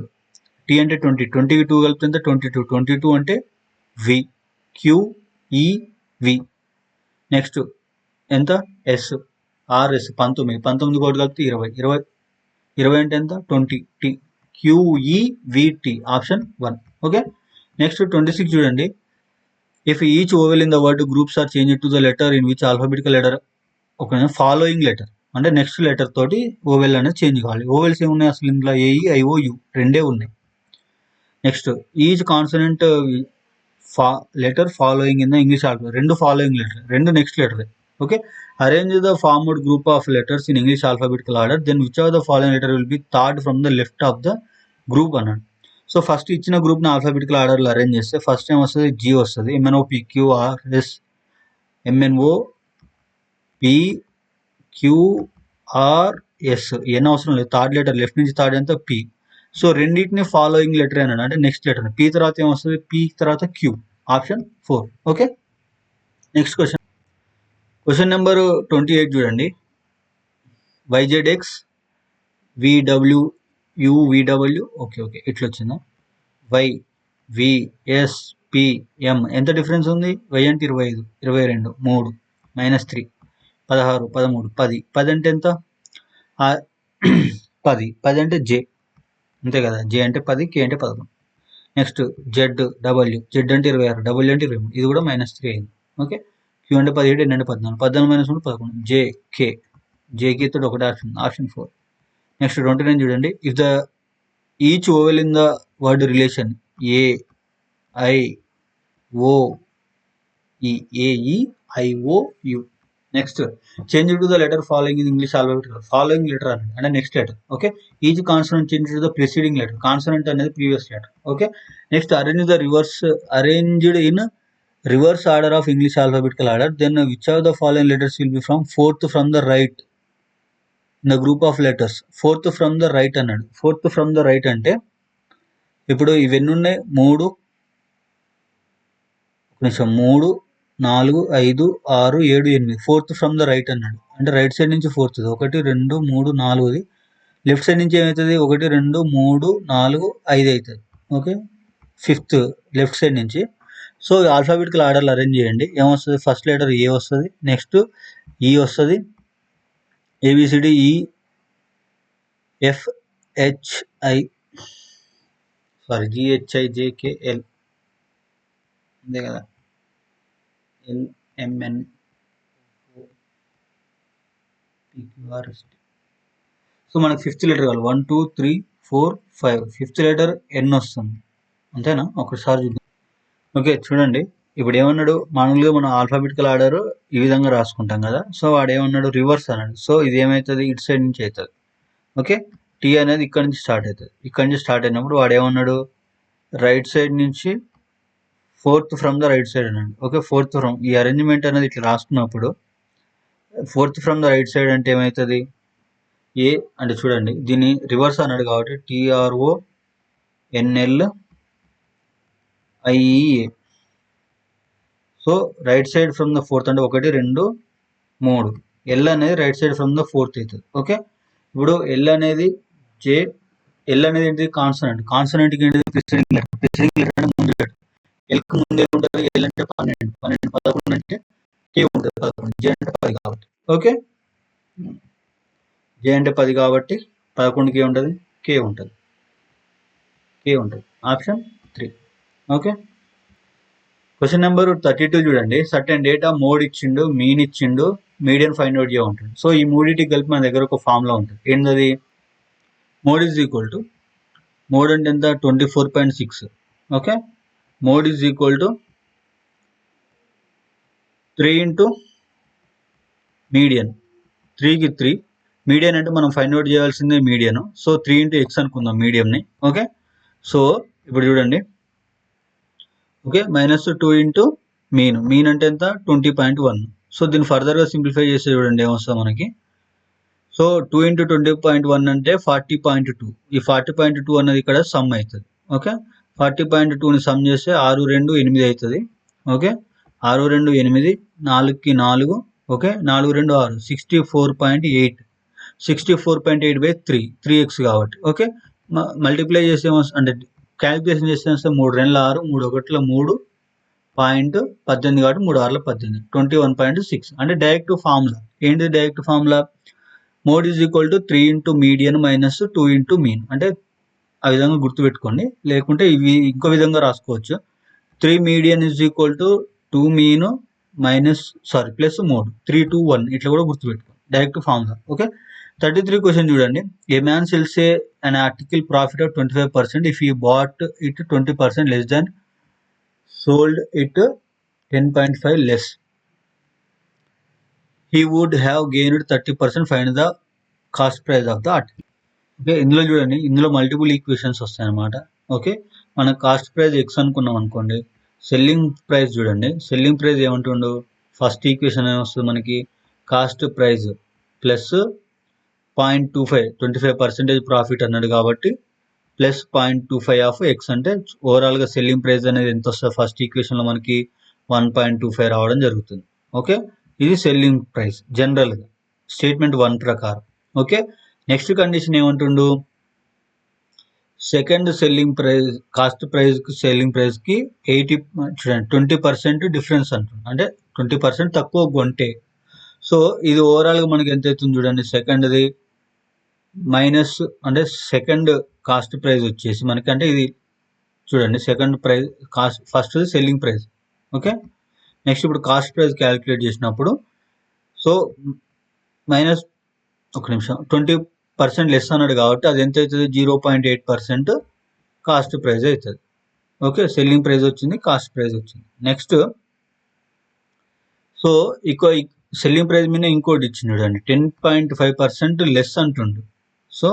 Speaker 1: T అంటే 20, 20కి 2 కలిపితే ఎంత, 22, 22 అంటే V. Q E V. Next ఎంత, S. RS 19, 19 కోటి కలిపితే 20, 20 అంటే ఎంత, 20. T QEVT option 1. Okay, next 26 చూడండి. If each vowel in the word groups are change to the letter in which alphabetical letter, ఒక ఫాలోయింగ్ లెటర్ అంటే నెక్స్ట్ లెటర్ తోటి vowel అనేది చేంజ్ కావాలి. ఓవెల్స్ ఏమున్నాయి అసలు ఇందులో, AEIOU రెండే ఉన్నాయి. Next each consonant letter following in the English alphabet, 2 following letter, 2 next letter. Okay, arrange the formed group of letters in English alphabetical order, then which of the following letter will be third from the left of the group అన్నాడు. So first ఇచ్చిన గ్రూప్ని alphabetical ఆర్డర్లో arrange చేస్తే first ఏం వస్తుంది, G వస్తుంది. MNOPQRS, MNOPQRS yes, N అవసరం లేదు. థర్డ్ లెటర్ లెఫ్ట్ నుంచి థర్డ్ ఎంత పి. సో రెండింటిని ఫాలోయింగ్ లెటర్ అన్నాడు, అంటే నెక్స్ట్ లెటర్. పి తర్వాత ఏమొస్తుంది, పి తర్వాత Q. Option 4. Okay, next question number 28 చూడండి. YZX VW UVW ఓకే ఇట్లా వచ్చిందా. Y VS PM ఎంత డిఫరెన్స్ ఉంది. Y అంటే 25, 22, 3 -3 16, 13, 10. 10 అంటే ఎంత, 10. 10 అంటే J అంతే కదా. J అంటే 10, K అంటే 11. నెక్స్ట్ ZW, Z అంటే 26, W అంటే 23. ఇది కూడా -3 అయింది. ఓకే, Q అంటే 17, N అంటే 14. 14 - 1 11. JK తోటి ఒకటి ఆప్షన్ 4. నెక్స్ట్ 29 చూడండి. If the each vowel in the word relation AIOU. Next change to the letter following in English alphabet. Following letter అంటే next letter. Okay, each consonant change to the preceding letter. Consonant అనేది previous letter. Okay, next arranged in reverse order of English alphabetical order. Then which of the following letters will be from fourth from the right in the group of letters. Fourth from the right అన్నాడు. Fourth from the right అంటే ఇప్పుడు ఇవన్నీ ఉన్నాయి, 3, 3, 4, 5, 6, 7, 8. Fourth from the right అన్నాడు, అంటే right side నుంచి fourth. 1, 2, 3, 4. Left side నుంచి ఏమవుతుంది, 1, 2, 3, 4, 5 అవుతుంది. ఓకే, ఫిఫ్త్ లెఫ్ట్ సైడ్ నుంచి. సో ఆల్ఫాబెటికల్ ఆర్డర్లో అరేంజ్ చేయండి. ఏమొస్తుంది, ఫస్ట్ లెటర్ ఏ వస్తుంది, నెక్స్ట్ ఈ వస్తుంది, ABCDE FHI GHIJKL అంతే కదా, LMN PQRST. సో మనకు ఫిఫ్త్ లెటర్ కావాలి. 1, 2, 3, 4, 5. ఫిఫ్త్ లెటర్ N వస్తుంది, అంతేనా. ఒకసారి చూద్దాం. ఓకే చూడండి, ఇప్పుడు ఏమన్నాడు, మామూలుగా మనం ఆల్ఫాబెటికల్ ఆర్డర్ ఈ విధంగా రాసుకుంటాం కదా. సో వాడు ఏమన్నాడు, రివర్స్ అన్నాడు. సో ఇది ఏమవుతుంది, ఇటు సైడ్ నుంచి అవుతుంది. ఓకే, టీ అనేది ఇక్కడ నుంచి స్టార్ట్ అవుతుంది. ఇక్కడ నుంచి స్టార్ట్ అయినప్పుడు వాడు ఏమన్నాడు, రైట్ సైడ్ నుంచి fourth from the right side అన్నాడు. ఓకే, ఫోర్త్ ఫ్రమ్, ఈ అరేంజ్మెంట్ అనేది ఇట్లా రాసుకున్నప్పుడు fourth from the right side అంటే ఏమవుతుంది, ఏ అంటే చూడండి దీన్ని రివర్స్ అన్నాడు కాబట్టి TRONLIEA. So right side from the fourth అంటే 1, 2, 3. ఎల్ అనేది right side from the fourth అవుతుంది. ఓకే, ఇప్పుడు ఎల్ అనేది ఏంటి, కాన్సనెంట్. కాన్సనెంట్కి ఏంటిది, ప్రిసైడింగ్ లెటర్. ప్రిసైడింగ్ లెటర్ అంటే ముందు లెటర్. ఎల్కి ముందే ఉంటుంది. ఎల్ అంటే 12, 11 అంటే కే ఉంటుంది 11. జే అంటే 10 కాబట్టి. ఓకే, జే అంటే 10 కాబట్టి 11కి ఉంటుంది, కే ఉంటుంది. ఆప్షన్ 3. ఓకే, క్వశ్చన్ నెంబర్ 32 చూడండి. సర్టెన్ డేటా మోడ్ ఇచ్చిండు, మీన్ ఇచ్చిండు, మీడియన్ ఫైండ్ అవుట్ ఉంటుంది. సో ఈ మూడింటికి కలిపి మన దగ్గర ఒక ఫార్ములా ఉంటుంది. ఏంటది, mode is equal to, mode అంటే ఎంత, 24.6. Okay, mode is equal to 3 into median. 3కి 3. మీడియన్ అంటే మనం ఫైండ్ అవుట్ చేయాల్సిందే మీడియన్. సో 3 ఇంటూ ఎక్స్ అనుకుందాం మీడియంని. ఓకే, సో ఇప్పుడు చూడండి. ఓకే, -2 ఇంటూ మీన్ అంటే ఎంత, 20.1. సో దీన్ని ఫర్దర్గా సింప్లిఫై చేస్తే చూడండి ఏమొస్తుంది మనకి. సో 2 ఇంటూ 20.1 అంటే 40.2. ఈ 40.2 అన్నది ఇక్కడ సమ్ అవుతుంది. ఓకే, 40.2ని సమ్ చేస్తే 6, 2, 8 అవుతుంది. ఓకే, 6, 2, 8, 4కి 4. ఓకే, 4, 2, 6, 64.8. 64.8/3, 3x కాబట్టి. ఓకే, మల్టిప్లై చేస్తే అంటే క్యాలిక్యులేషన్ చేస్తే 3 2 6, 3 1 3.18 కాబట్టి 3 6 18, 21.6. అంటే డైరెక్ట్ ఫార్ములా ఏంటి, direct formula mode is equal to 3 into median -2 into mean. అంటే ఆ విధంగా గుర్తుపెట్టుకోండి, లేకుంటే ఇవి ఇంకో విధంగా రాసుకోవచ్చు. 3 median is equal to 2 mean plus mode 3, 2, 1 ఇట్లా కూడా గుర్తుపెట్టుకోండి, డైరెక్ట్ ఫార్ములా. ఓకే, 33 క్వశ్చన్ చూడండి. ఏ man cells an article profit of 25% if he bought it 20% less than sold it 10.5 less. He would have gained 30%. Find the cost price of the article. Okay, ఇందులో చూడండి, ఇందులో multiple equations వస్తాయి అన్నమాట. Okay, మన cost price X అనుకున్నాం అనుకోండి. Selling price చూడండి, selling price ఏమంటుండు, ఫస్ట్ ఈక్వేషన్ ఏమొస్తుంది మనకి, కాస్ట్ ప్రైస్ ప్లస్ 25% ప్రాఫిట్ అన్నాడు కాబట్టి ప్లస్ 0.25 ఆఫ్ ఎక్స్ అంటే ఓవరాల్గా సెల్లింగ్ ప్రైస్ అనేది ఎంత వస్తుంది ఫస్ట్ ఈక్వేషన్లో మనకి 1.25 రావడం జరుగుతుంది. ఓకే, ఇది సెల్లింగ్ ప్రైస్ జనరల్గా స్టేట్మెంట్ 1 ప్రకారం. ఓకే, నెక్స్ట్ కండిషన్ ఏమంటుండు, సెకండ్ సెల్లింగ్ ప్రైస్ కాస్ట్ ప్రైస్కి సెల్లింగ్ ప్రైస్కి 20% డిఫరెన్స్ అంటుంది, అంటే 20% తక్కువ కొంటే. సో ఇది ఓవరాల్గా మనకి ఎంత అవుతుంది చూడండి, సెకండ్ది మైనస్ అంటే సెకండ్ కాస్ట్ ప్రైస్ వచ్చేసి మనకి, అంటే ఇది చూడండి second price cost, first selling price. Okay, next ఇప్పుడు కాస్ట్ ప్రైస్ క్యాలిక్యులేట్ చేసినప్పుడు సో మైనస్ 20% లెస్ అన్నాడు కాబట్టి అది ఎంత అవుతుంది, 0.8% కాస్ట్ ప్రైస్ అవుతుంది. ఓకే, సెల్లింగ్ ప్రైస్ వచ్చింది, కాస్ట్ ప్రైస్ వచ్చింది. నెక్స్ట్ సో సెల్లింగ్ ప్రైస్ మీద ఇంకోటి ఇచ్చిండు చూడండి, 10.5% లెస్ అంటుండు. సో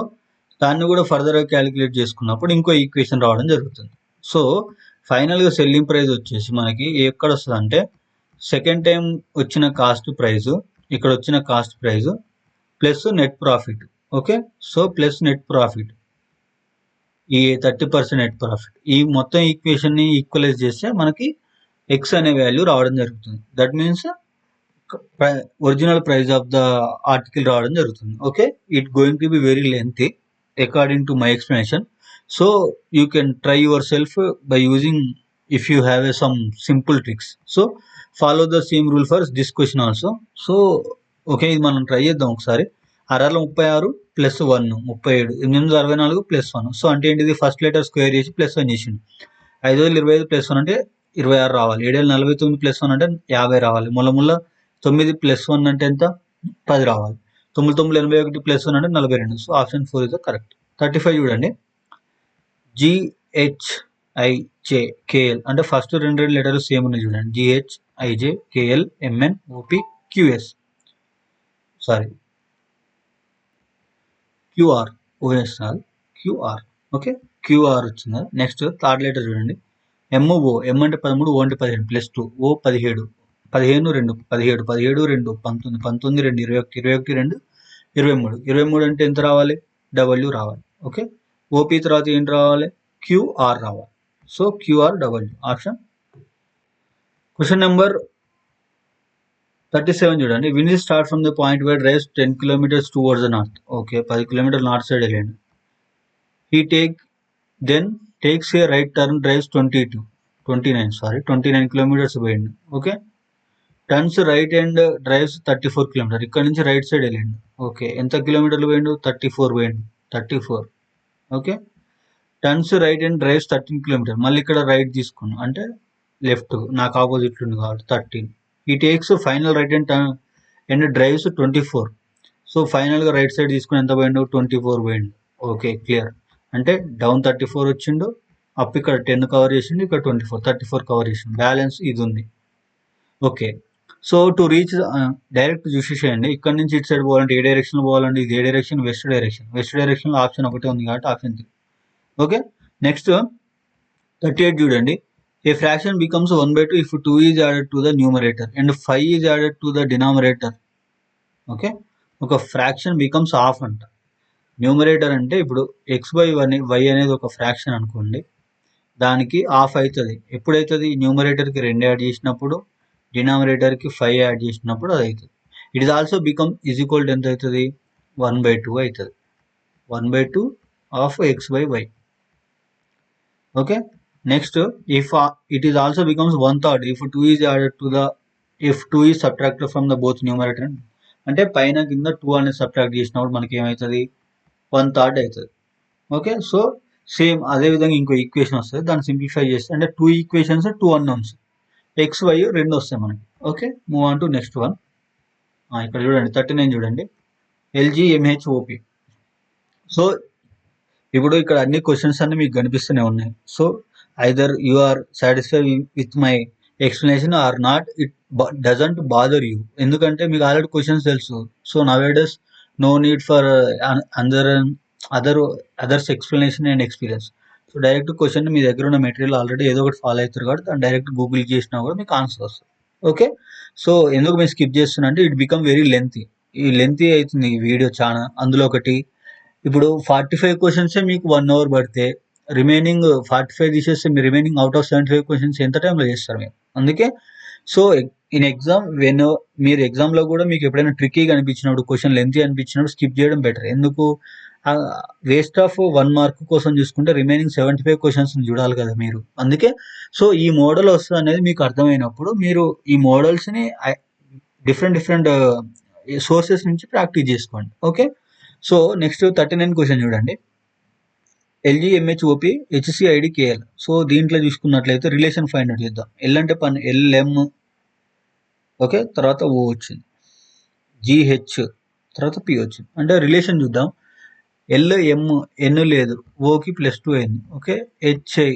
Speaker 1: దాన్ని కూడా ఫర్దర్గా క్యాలిక్యులేట్ చేసుకున్నప్పుడు ఇంకో ఈక్వేషన్ రావడం జరుగుతుంది. సో ఫైనల్గా సెల్లింగ్ ప్రైస్ వచ్చేసి మనకి ఎక్కడ వస్తుంది అంటే సెకండ్ టైం వచ్చిన కాస్ట్ ప్రైస్, ఇక్కడ వచ్చిన cost price plus net profit. Okay, so plus net profit, ఈ 30% నెట్ ప్రాఫిట్, ఈ మొత్తం ఈక్వేషన్ని ఈక్వలైజ్ చేస్తే మనకి ఎక్స్ అనే వాల్యూ రావడం జరుగుతుంది. That means original price of the article రావడం జరుగుతుంది. Okay, it going to be very lengthy according to my explanation. So you can try your self by using if you have some simple tricks. So follow the same rule for this question also. So okay, ఇది మనం try చేద్దాం ఒకసారి. 636 plus 1 37, 864 plus 1. So అంటే ఏంటిది, first letter square చేసి plus 1 చేసిండు. 525 plus 1 అంటే 26 రావాలి. 749 ప్లస్ 1 అంటే 50 రావాలి. ముళ్ళ 9 ప్లస్ 1 అంటే ఎంత, 10 రావాలి. 9981 ప్లస్ 1 అంటే 42. So option 4 is the correct. 35 చూడండి, GHIJKL అంటే ఫస్ట్ రెండు లెటర్లు సేమ్ ఉన్నాయి చూడండి, GHIJKLMNOPQS sorry QR QR. Okay, QR వచ్చిందా. నెక్స్ట్ థర్డ్ లెటర్ చూడండి, MO, M అంటే 13, O అంటే 15 ప్లస్ 2, O 17, 15 2 17, 17 2 19, 19 2 21, 21 2 23 అంటే ఎంత రావాలి, W రావాలి. ఓకే, OP తర్వాత ఏంటి రావాలి, QR రావాలి. So QRW option. Question number 37 చూడండి, Vin start from the point where drives 10 kilometers towards the north. Okay, 10 kilometers north side వెళ్ళండి. He takes a right turn, drives 29 kilometers పోయింది. Okay, turns right and drives 34 kilometers. ఇక్కడ నుంచి right side వెళ్ళండి. Okay, ఎంత కిలోమీటర్లు పోయిండు, 34 పోయిండు, 34. Okay, turns right and drives 13 kilometers. మళ్ళీ ఇక్కడ రైట్ తీసుకున్నాం అంటే లెఫ్ట్, నాకు ఆపోజిట్ ఉంది కాబట్టి 13. ఈ takes final right and turn and drives 24. So ఫైనల్గా రైట్ సైడ్ తీసుకుని ఎంత పోయిండు, 24 పోయిండు. Okay, clear. అంటే డౌన్ 34 వచ్చిండు, అప్ ఇక్కడ 10 కవర్ చేసిండు, ఇక్కడ 34 కవర్ చేసిండు, బ్యాలెన్స్ ఇది ఉంది. Okay, so to reach direct చూసేసేయండి. ఇక్కడ నుంచి ఇటు సైడ్ పోవాలంటే ఏ డైరెక్షన్ పోవాలంటే ఇది ఏ డైరెక్షన్, వెస్ట్ డైరెక్షన్లో ఆప్షన్ ఒకటే ఉంది కాబట్టి ఆప్షన్ 3. ఓకే, నెక్స్ట్ 38 చూడండి, ఏ fraction becomes 1/2 if 2 is added to the numerator and 5 is added to the denominator. Okay, ఒక ఫ్రాక్షన్ బికమ్స్ హాఫ్ అంట. న్యూమరేటర్ అంటే ఇప్పుడు x/y అనేది ఒక ఫ్రాక్షన్ అనుకోండి, దానికి హాఫ్ అవుతుంది. ఎప్పుడైతుంది, న్యూమరేటర్కి 2 యాడ్ చేసినప్పుడు, డినామినేటర్కి 5 యాడ్ చేసినప్పుడు అది అవుతుంది. It is also become is equal to ఎంత అవుతుంది, 1/2 అవుతుంది, 1/2 of x/y. Okay, next if it is also becomes 1/3 if 2 is added to the if 2 is subtracted from the both numerator. అంటే పైన కింద 2 అనేది సబ్ట్రాక్ట్ చేసినప్పుడు మనకి ఏమవుతుంది, 1/3 అవుతుంది. ఓకే, సో సేమ్ అదే విధంగా ఇంకో ఈక్వేషన్ వస్తుంది, దాన్ని సింప్లిఫై చేస్తే అంటే 2 ఈక్వేషన్స్ 2 అన్నోన్స్, XY 2 వస్తాయి మనకి. Okay, move on to next one. ఇక్కడ చూడండి 39 చూడండి, LGMHOP. సో ఇప్పుడు ఇక్కడ అన్ని క్వశ్చన్స్ అన్ని మీకు కనిపిస్తూనే ఉన్నాయి. So either you are satisfied with my explanation or not, it doesn't bother you, ఎందుకంటే మీకు ఆల్రెడీ క్వశ్చన్స్ తెలుసు. So nowadays no need for others explanation and experience. So direct question మీ దగ్గర ఉన్న మెటీరియల్ ఆల్రెడీ ఏదో ఒకటి ఫాలో అవుతారు కాబట్టి దాన్ని డైరెక్ట్ గూగుల్ చేసినా కూడా మీకు ఆన్సర్ వస్తుంది. ఓకే, సో ఎందుకు మేము స్కిప్ చేస్తున్నా అంటే ఇట్ బికమ్ వెరీ లెంతీ. ఈ లెంతీ అవుతుంది ఈ వీడియో చాలా. అందులో ఒకటి ఇప్పుడు 45 క్వశ్చన్సే మీకు 1 అవర్ పడితే రిమైనింగ్ 45 తీసేస్తే మీరు రిమైనింగ్ అవుట్ ఆఫ్ 75 క్వశ్చన్స్ ఎంత టైంలో చేస్తారు మీరు? అందుకే సో ఇన్ ఎగ్జామ్ మీరు ఎగ్జామ్లో కూడా మీకు ఎప్పుడైనా ట్రిక్కీగా అనిపించినప్పుడు, క్వశ్చన్ లెంతీ అనిపించినప్పుడు స్కిప్ చేయడం బెటర్. ఎందుకు వేస్ట్ ఆఫ్ 1 మార్క్ కోసం చూసుకుంటే రిమైనింగ్ 75 క్వశ్చన్స్ చూడాలి కదా మీరు. అందుకే సో ఈ మోడల్ వస్తుంది అనేది మీకు అర్థమైనప్పుడు మీరు ఈ మోడల్స్ని డిఫరెంట్ సోర్సెస్ నుంచి ప్రాక్టీస్ చేసుకోండి. ఓకే, సో నెక్స్ట్ 39 క్వశ్చన్ చూడండి. L G M H O P H C I D K L. So దీంట్లో చూసుకున్నట్లయితే రిలేషన్ ఫైండ్ అవుట్ చేద్దాం. ఎల్ అంటే ఎల్ఎం, ఓకే, తర్వాత ఓ వచ్చింది, జిహెచ్ తర్వాత పి వచ్చింది. అంటే రిలేషన్ చూద్దాం. ఎల్ ఎం ఎన్ లేదు, ఓకి +2 అయింది. ఓకే, హెచ్ఐ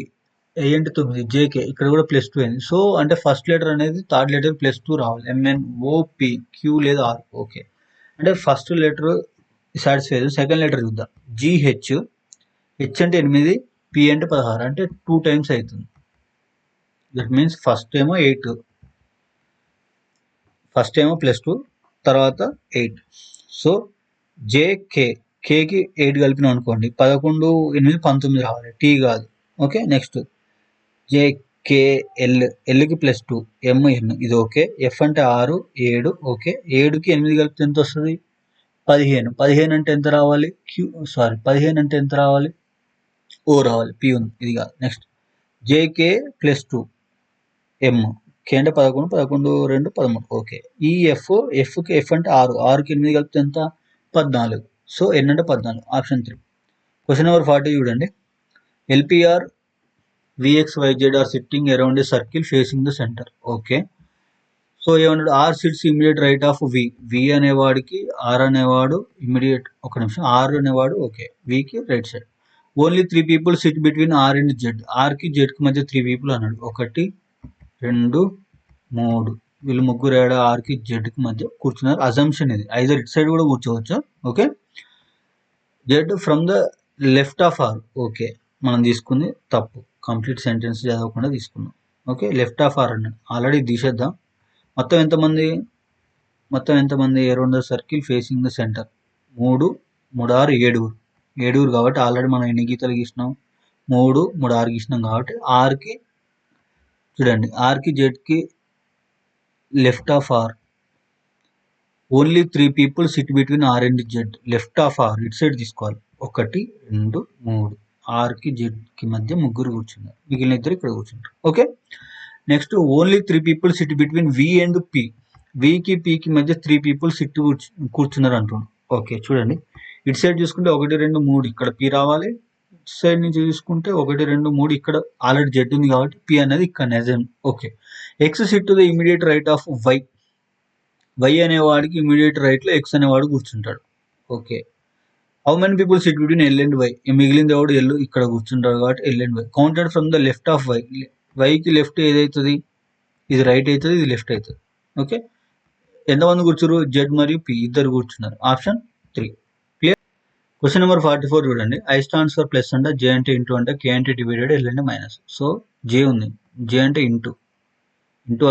Speaker 1: అంటే 9, జేకే ఇక్కడ కూడా +2 అయింది. సో అంటే ఫస్ట్ లెటర్ అనేది థర్డ్ లెటర్ +2 రావాలి. ఎంఎన్ ఓపి క్యూ లేదా ఆర్. ఓకే, అంటే first letter satisfy. Second letter చూద్దాం. జిహెచ్, హెచ్ అంటే 8, పి అంటే 16, అంటే 2 టైమ్స్ అవుతుంది. దట్ మీన్స్ ఫస్ట్ ఏమో 8, ఫస్ట్ ఏమో +2 తర్వాత 8. సో జేకే, కేకి 8 కలిపినాం అనుకోండి, 11, 8, 19 రావాలి, టీ కాదు. ఓకే, నెక్స్ట్ జేకేఎల్, ఎల్కి +2, ఎంఎన్ ఇది ఓకే. ఎఫ్ అంటే 6, 7, ఓకే. 7కి 8 కలిపితే ఎంత వస్తుంది? 15. 15 అంటే ఎంత రావాలి? 15 అంటే ఎంత రావాలి? ఓ రావాలి, పి ఉంది, ఇది కాదు. నెక్స్ట్ జేకే +2, ఎం, కే అంటే 11, 11, 2, 13, ఓకే. ఈ ఎఫ్కి ఎఫ్ అంటే 6, 6కి 8 కలిపితే ఎంత? 14. సో ఎన్ అంటే 14, ఆప్షన్ 3. క్వశ్చన్ నెంబర్ 40 చూడండి. L P R V X Y Z are sitting around a circle facing the centre. Okay, so ఏమన్నాడు? R sits immediate right of V. V అనేవాడికి ఆర్ అనేవాడు ఇమీడియట్, ఒక నిమిషం, ఆర్ అనేవాడు ఓకే, వికి right side. Only 3 people sit between R and Z. ఆర్కి జెడ్కి మధ్య 3 పీపుల్ అన్నాడు. 1, 2, 3. వీళ్ళు ముగ్గురు ఏడా ఆర్కి జెడ్కి మధ్య కూర్చున్నారు. అజంప్షన్ ఇది, ఐదర్ ఇట్ సైడ్ కూడా కూర్చోవచ్చు. Okay, Z from the left of R. Okay, మనం తీసుకుంది తప్పు, కంప్లీట్ సెంటెన్స్ చదవకుండా తీసుకున్నాం. ఓకే, లెఫ్ట్ ఆఫ్ ఆర్ అన్నాడు, ఆల్రెడీ తీసేద్దాం. మొత్తం ఎంతమంది around the circle facing the centre? 3, 3, 6, 7 కాబట్టి ఆల్రెడీ మనం ఎన్ని గీతలు గీసినాం? 3, 3, 6 గీసినాం కాబట్టి ఆర్కి చూడండి, ఆర్కి జెడ్కి left of R. Only 3 people sit between R and Z. Left of R ఇటు సైడ్ తీసుకోవాలి. 1, 2, 3. ఆర్కి జెడ్కి మధ్య ముగ్గురు కూర్చున్నారు, మిగిలిన ఇద్దరు ఇక్కడ కూర్చుంటారు. Okay, next only 3 people sit between V and P. వికి పికి మధ్య 3 పీపుల్ సిట్ కూర్చున్నారు అంటున్నాడు. ఓకే, చూడండి, ఇటు సైడ్ చూసుకుంటే 1, 2, 3 ఇక్కడ పి రావాలి. ఇటు సైడ్ నుంచి చూసుకుంటే 1, 2, 3 ఇక్కడ ఆల్రెడీ జెడ్ ఉంది కాబట్టి పి అనేది ఇక్కడ నిజం. Okay, X sit to the immediate right of Y. Y అనేవాడికి ఇమీడియట్ రైట్లో ఎక్స్ అనేవాడు కూర్చుంటాడు. Okay, how many people sit between L and Y. మిగిలింది ఎవడు? ఎల్ ఇక్కడ కూర్చుంటాడు కాబట్టి L and Y. Counted from the left of Y. వైకి లెఫ్ట్ ఏదైతుంది? ఇది రైట్ అవుతుంది, ఇది లెఫ్ట్ అవుతుంది. ఓకే, ఎంతమంది కూర్చున్నారు? జెడ్ మరియు పి ఇద్దరు కూర్చున్నారు, ఆప్షన్ 3. క్లియర్. క్వశ్చన్ నెంబర్ 44 చూడండి. ఐ స్టాండ్స్ ఫర్ ప్లస్ అంటే, జే అంటే ఇంటూ అంటే, కే అంటే డివైడెడ్, ఎల్ అంటే మైనస్. సో జే ఉంది, జే అంటే ఇంటూ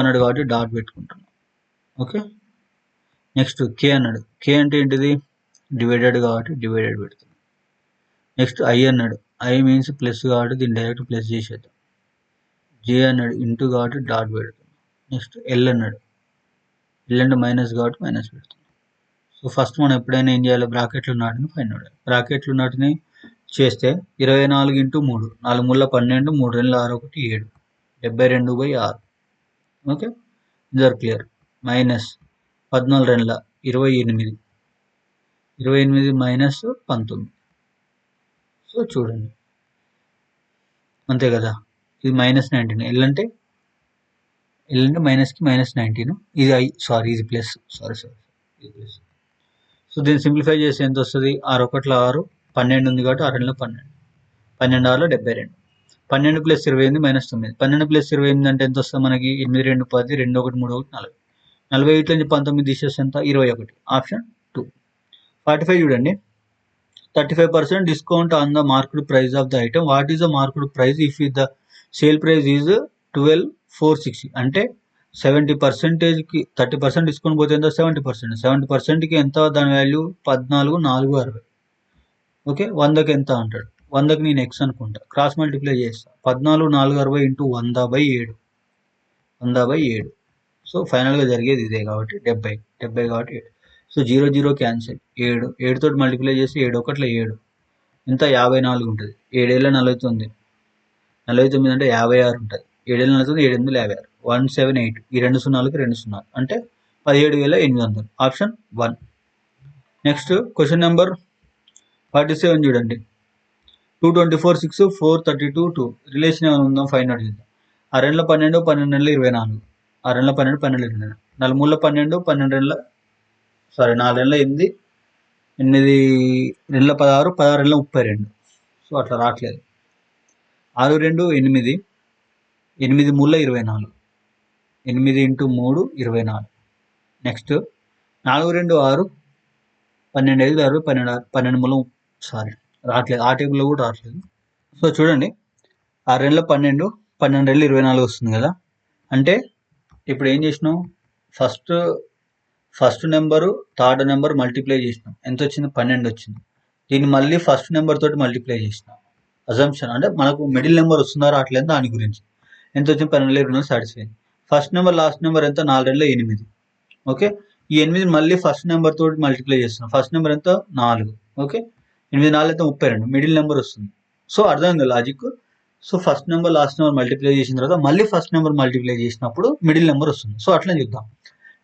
Speaker 1: అన్నాడు కాబట్టి డాట్ పెట్టుకుంటున్నాం. ఓకే, నెక్స్ట్ కే అన్నాడు, కే అంటే ఏంటిది? డివైడెడ్ కాబట్టి డివైడెడ్ పెడుతున్నాం. నెక్స్ట్ ఐ అన్నాడు, ఐ మీన్స్ ప్లస్ కాబట్టి దీన్ని డైరెక్ట్ ప్లస్ చేసేద్దాం. జే అన్నాడు ఇంటూ కాబట్టి డాట్ పెడుతున్నాం. నెక్స్ట్ ఎల్ అన్నాడు, ఎల్ అంటే మైనస్ కాబట్టి మైనస్ పెడుతున్నాం. సో ఫస్ట్ మనం ఎప్పుడైనా ఏం చేయాలి? బ్రాకెట్లు నాటిని ఫైండ్ అవుట్. బ్రాకెట్లు నాటిని చేస్తే 24 × 3, 4 ముళ్ళ 12, 3 2 6 1 7, 72/6. Okay, either clear. Minus 14 2 28, 28 minus 19. So చూడండి, అంతే కదా, ఇది -19. ఎల్ అంటే మైనస్కి -19, ఇది ఇది ప్లస్, ఇది ప్లస్. సో దీన్ని సింప్లిఫై చేస్తే ఎంత వస్తుంది? 6 1 6, 12 ఉంది కాబట్టి 6 2 12, 12 6 72. 12 + 28 -9. 12 + 28 అంటే ఎంత వస్తుంది మనకి? 8 2 10, 2 1 3 1 40. 48 నుంచి 19 తీసేస్తే ఎంత? 21, ఆప్షన్ 2. 45 చూడండి. 35% discount on the market price of the item. What is the market price if the sale price is 12,460? అంటే 70%కి 30% తీసుకొని పోతే ఎంత 70%. 70%కి ఎంత దాని వాల్యూ 14,460. ఓకే 100కి ఎంత అంటాడు. 100కి నేను ఎక్స్ అనుకుంటా, క్రాస్ మల్టిప్లై చేస్తా. 14,460 ఇంటూ 100/7. 100/7. సో ఫైనల్గా జరిగేది ఇదే కాబట్టి 70. 70 కాబట్టి 7. So 0 0 cancel. 7 7 తోటి మల్టిప్లై చేసి 7 1 7 ఎంత 54 ఉంటుంది. 7 ఏళ్ళ 49. 49 అంటే 56 ఉంటుంది. 7 ఏళ్ళ 49 7 8 56. 178. ఈ 2 సున్నాలకి 2 సున్నాలు అంటే 17,800. ఆప్షన్ 1. నెక్స్ట్ క్వశ్చన్ నెంబర్ 47 చూడండి. 224 6 432 2 రిలేషన్ ఏమైనా ఉందాం ఫైండ్ అవుట్ చేద్దాం. 6 12 12 24. 6 12 12 24. 4 3 12 12 4 8 8 2 16 16 32. సో అట్లా రావట్లేదు. 6 2 8 8 3 24. 8 ఇంటూ 3 24. నెక్స్ట్ 4 2 6 12 5 6 12 12 సారీ రావట్లేదు. ఆ టేబుల్లో కూడా రావట్లేదు. సో చూడండి 6 2 12 12 24 వస్తుంది కదా. అంటే ఇప్పుడు ఏం చేసినాం, first number third number multiply చేసినాం. ఎంత వచ్చింది 12 వచ్చింది. దీన్ని మళ్ళీ ఫస్ట్ నెంబర్ తోటి మల్టిప్లై చేసినాం. అజంప్షన్ అంటే మనకు మిడిల్ నెంబర్ వస్తుందా రావట్లేదు దాని గురించి. ఎంత వచ్చింది 12 satisfy. First number last number ఎంత 4 2 8. ఓకే ఈ 8 మళ్ళీ ఫస్ట్ నెంబర్ తోటి మల్టిప్లై చేస్తున్నాం. ఫస్ట్ నెంబర్ ఎంత 4. ఓకే 8 4 అయితే 32. మిడిల్ నెంబర్ వస్తుంది. సో అర్థమైంది logic. So first number last number multiply చేసిన తర్వాత మళ్ళీ ఫస్ట్ నెంబర్ మల్టిప్లై చేసినప్పుడు మిడిల్ నెంబర్ వస్తుంది. సో అట్లా చూద్దాం.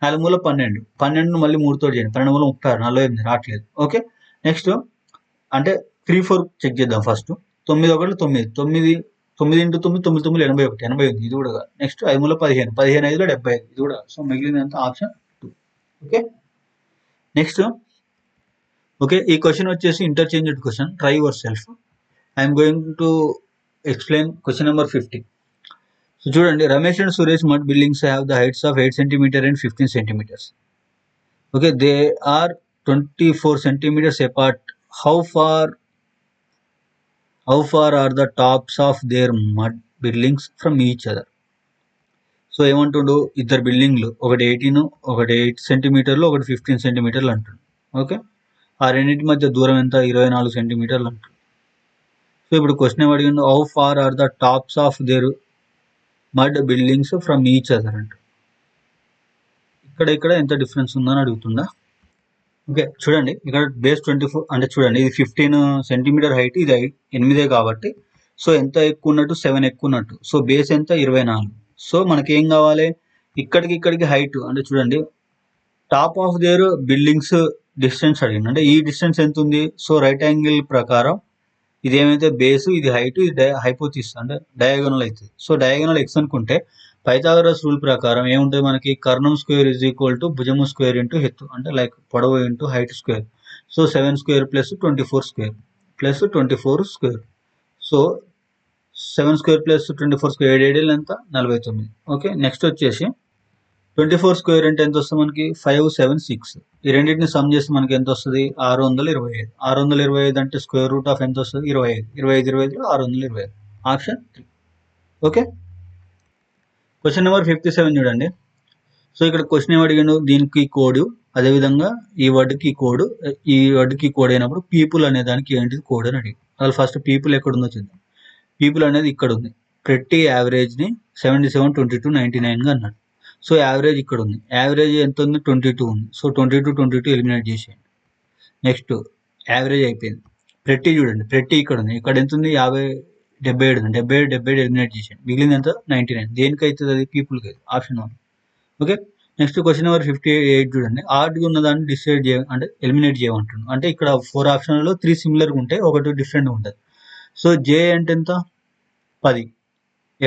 Speaker 1: 4 మూల 12. 12 మళ్ళీ 3 తోటి చేయండి. 12 మూల 36. 48 రావట్లేదు. ఓకే నెక్స్ట్ అంటే 3 4 చెక్ చేద్దాం. First 9 1 9 9 9 into 9 9 9 81 81. ఇది కూడా నెక్స్ట్ 5 మూల 15 15 5 75. ఇది కూడా. సో మిగిలింది ఎంత ఆప్షన్ 2. ఓకే నెక్స్ట్ ఓకే ఈ క్వశ్చన్ వచ్చేసి interchanged question. Try yourself. I'm going to explain question number 50. So చూడండి, Ramesh and Suresh mud buildings have the heights of 8 cm and 15 cm. Okay, they are 24 cm apart. How far are the tops of their mud buildings from each other? So ఏమంటుండు, ఇద్దరు బిల్డింగ్లు, ఒకటి 18 ఒకటి 8 సెంటీమీటర్లు ఒకటి 15 సెంటీమీటర్లు అంటాడు. ఓకే ఆ రెండింటి మధ్య దూరం ఎంత 24 సెంటీమీటర్లు అంటాడు. సో ఇప్పుడు క్వశ్చన్ ఏం అడిగిండు, how far are the tops of their mud buildings from each other అంట. ఇక్కడ ఎంత డిఫరెన్స్ ఉందని అడుగుతుందా. ఓకే చూడండి ఇక్కడ బేస్ 24 అంటే చూడండి ఇది 15 సెంటీమీటర్ హైట్, ఇది 8 కాబట్టి సో ఎంత ఎక్కువ ఉన్నట్టు 7 ఎక్కువ ఉన్నట్టు. సో బేస్ ఎంత 24. సో మనకి ఏం కావాలి, ఇక్కడికి హైట్ అంటే చూడండి top of their buildings distance అడిగింది. అంటే ఈ డిస్టెన్స్ ఎంత ఉంది. సో రైట్ యాంగిల్ ప్రకారం ఇది ఏమైతే బేస్, ఇది హైట్, ఇది హైపోథిస్ అంటే డయాగోనల్ అవుతుంది. సో డయాగోనల్ ఎక్స్ అనుకుంటే పైథాగరస్ రూల్ ప్రకారం ఏముంటుంది మనకి, కర్ణం స్క్వేర్ ఈజ్ ఈక్వల్ టు భుజము స్క్వేర్ ఇంటూ ఎత్తు అంటే లైక్ పొడవు into height square. So 7 square plus 24 square plus 24 square. So 7 square plus 24 square 7 7 ఎంత 49. ఓకే నెక్స్ట్ వచ్చేసి 24 స్క్వేర్ అంటే ఎంత వస్తుంది మనకి 576. ఈ రెండింటిని సమ్ చేస్తే మనకి ఎంత వస్తుంది 625. 625 అంటే స్క్వేర్ రూట్ ఆఫ్ ఎంత వస్తుంది 25. 25 25 625. ఆప్షన్ 3. ఓకే క్వశ్చన్ నెంబర్ 57 చూడండి. సో ఇక్కడ క్వశ్చన్ ఏం అడిగాడు, దీనికి కోడ్ అదేవిధంగా ఈ వర్డ్కి కోడ్, ఈ వర్డ్కి కోడ్ అయినప్పుడు పీపుల్ అనే దానికి ఏంటిది కోడ్ అని అడిగి. అసలు ఫస్ట్ పీపుల్ ఎక్కడ ఉందో చూద్దాం. పీపుల్ అనేది ఇక్కడ ఉంది. ప్రతి యావరేజ్ని 77 22 99గా అన్నాడు. సో యావరేజ్ ఇక్కడ ఉంది. యావరేజ్ ఎంత ఉంది 22 ఉంది. సో 22 ఎలిమినేట్ చేసేయండి. నెక్స్ట్ యావరేజ్ అయిపోయింది. ప్రతి చూడండి, ప్రతి ఇక్కడ ఉంది. ఇక్కడ ఎంత ఉంది 77 ఉంది. 77 ఎలిమినేట్ చేసేయండి. మిగిలింది ఎంత 99. దేనికి అవుతుంది అది పీపుల్కి అవుతుంది. Option 1. Okay next question number 58 చూడండి. ఆర్డ్గా ఉన్న దాన్ని డిసైడ్ అంటే ఎలిమినేట్ చేయమంటున్నాను. అంటే ఇక్కడ 4 ఆప్షన్లలో 3 సిమిలర్గా ఉంటాయి, ఒకటి డిఫరెంట్గా ఉంటుంది. సో జే అంటే ఎంత 10,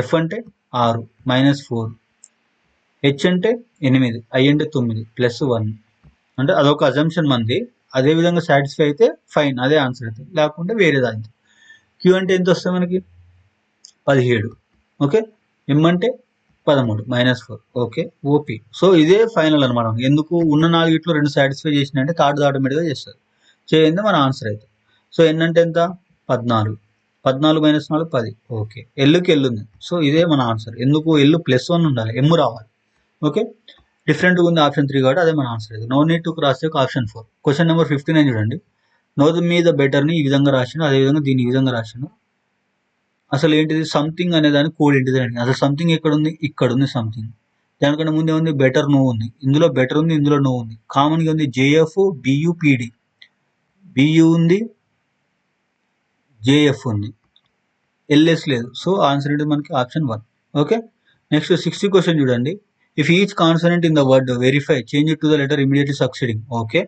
Speaker 1: ఎఫ్ అంటే 6 -4, హెచ్ అంటే 8, ఐ అంటే 9 +1 అంటే అదొక అజంప్షన్ మంది. అదే విధంగా సాటిస్ఫై అయితే ఫైన్, అదే ఆన్సర్ అవుతుంది. లేకుంటే వేరే దాని. క్యూ అంటే ఎంత వస్తుంది మనకి 17. ఓకే ఎం అంటే 13 -4. Okay OP. సో ఇదే ఫైనల్ అనమాట. ఎందుకు ఉన్న 4 2 సాటిస్ఫై చేసినంటే థర్డ్ ఆటోమేటిక్గా చేస్తుంది. చేయండి మన ఆన్సర్ అవుతుంది. సో ఎన్ అంటే ఎంత 14. 14 - 4 10. ఓకే ఎల్లుకి ఎల్లు ఉంది. సో ఇదే మన ఆన్సర్. ఎందుకు ఎల్లు +1 ఉండాలి, ఎమ్ రావాలి. ఓకే, డిఫరెంట్గా ఉంది ఆప్షన్ 3 కాబట్టి అదే మన ఆన్సర్. ఇది no need to cross check option 4. Question number 59 చూడండి. నో మీద బెటర్ని ఈ విధంగా రాసిండు, అదేవిధంగా దీన్ని ఈ విధంగా రాసిండు. అసలు ఏంటిది సంథింగ్ అనే దాని కోడ్ ఏంటిది అని. అసలు సంథింగ్ ఎక్కడ ఉంది? ఇక్కడ ఉంది సంథింగ్. దానికన్నా ముందు ఏముంది? బెటర్ నో ఉంది. ఇందులో బెటర్ ఉంది, ఇందులో నో ఉంది. కామన్గా ఉంది జేఎఫ్ బియుపిడి, బియు ఉంది, జేఎఫ్ ఉంది, ఎల్ఎస్ లేదు. సో ఆన్సర్ ఏంటి మనకి ఆప్షన్ 1. ఓకే, నెక్స్ట్ 60 క్వశ్చన్ చూడండి. If each consonant in the word verify change it to the letter immediately succeeding. Okay,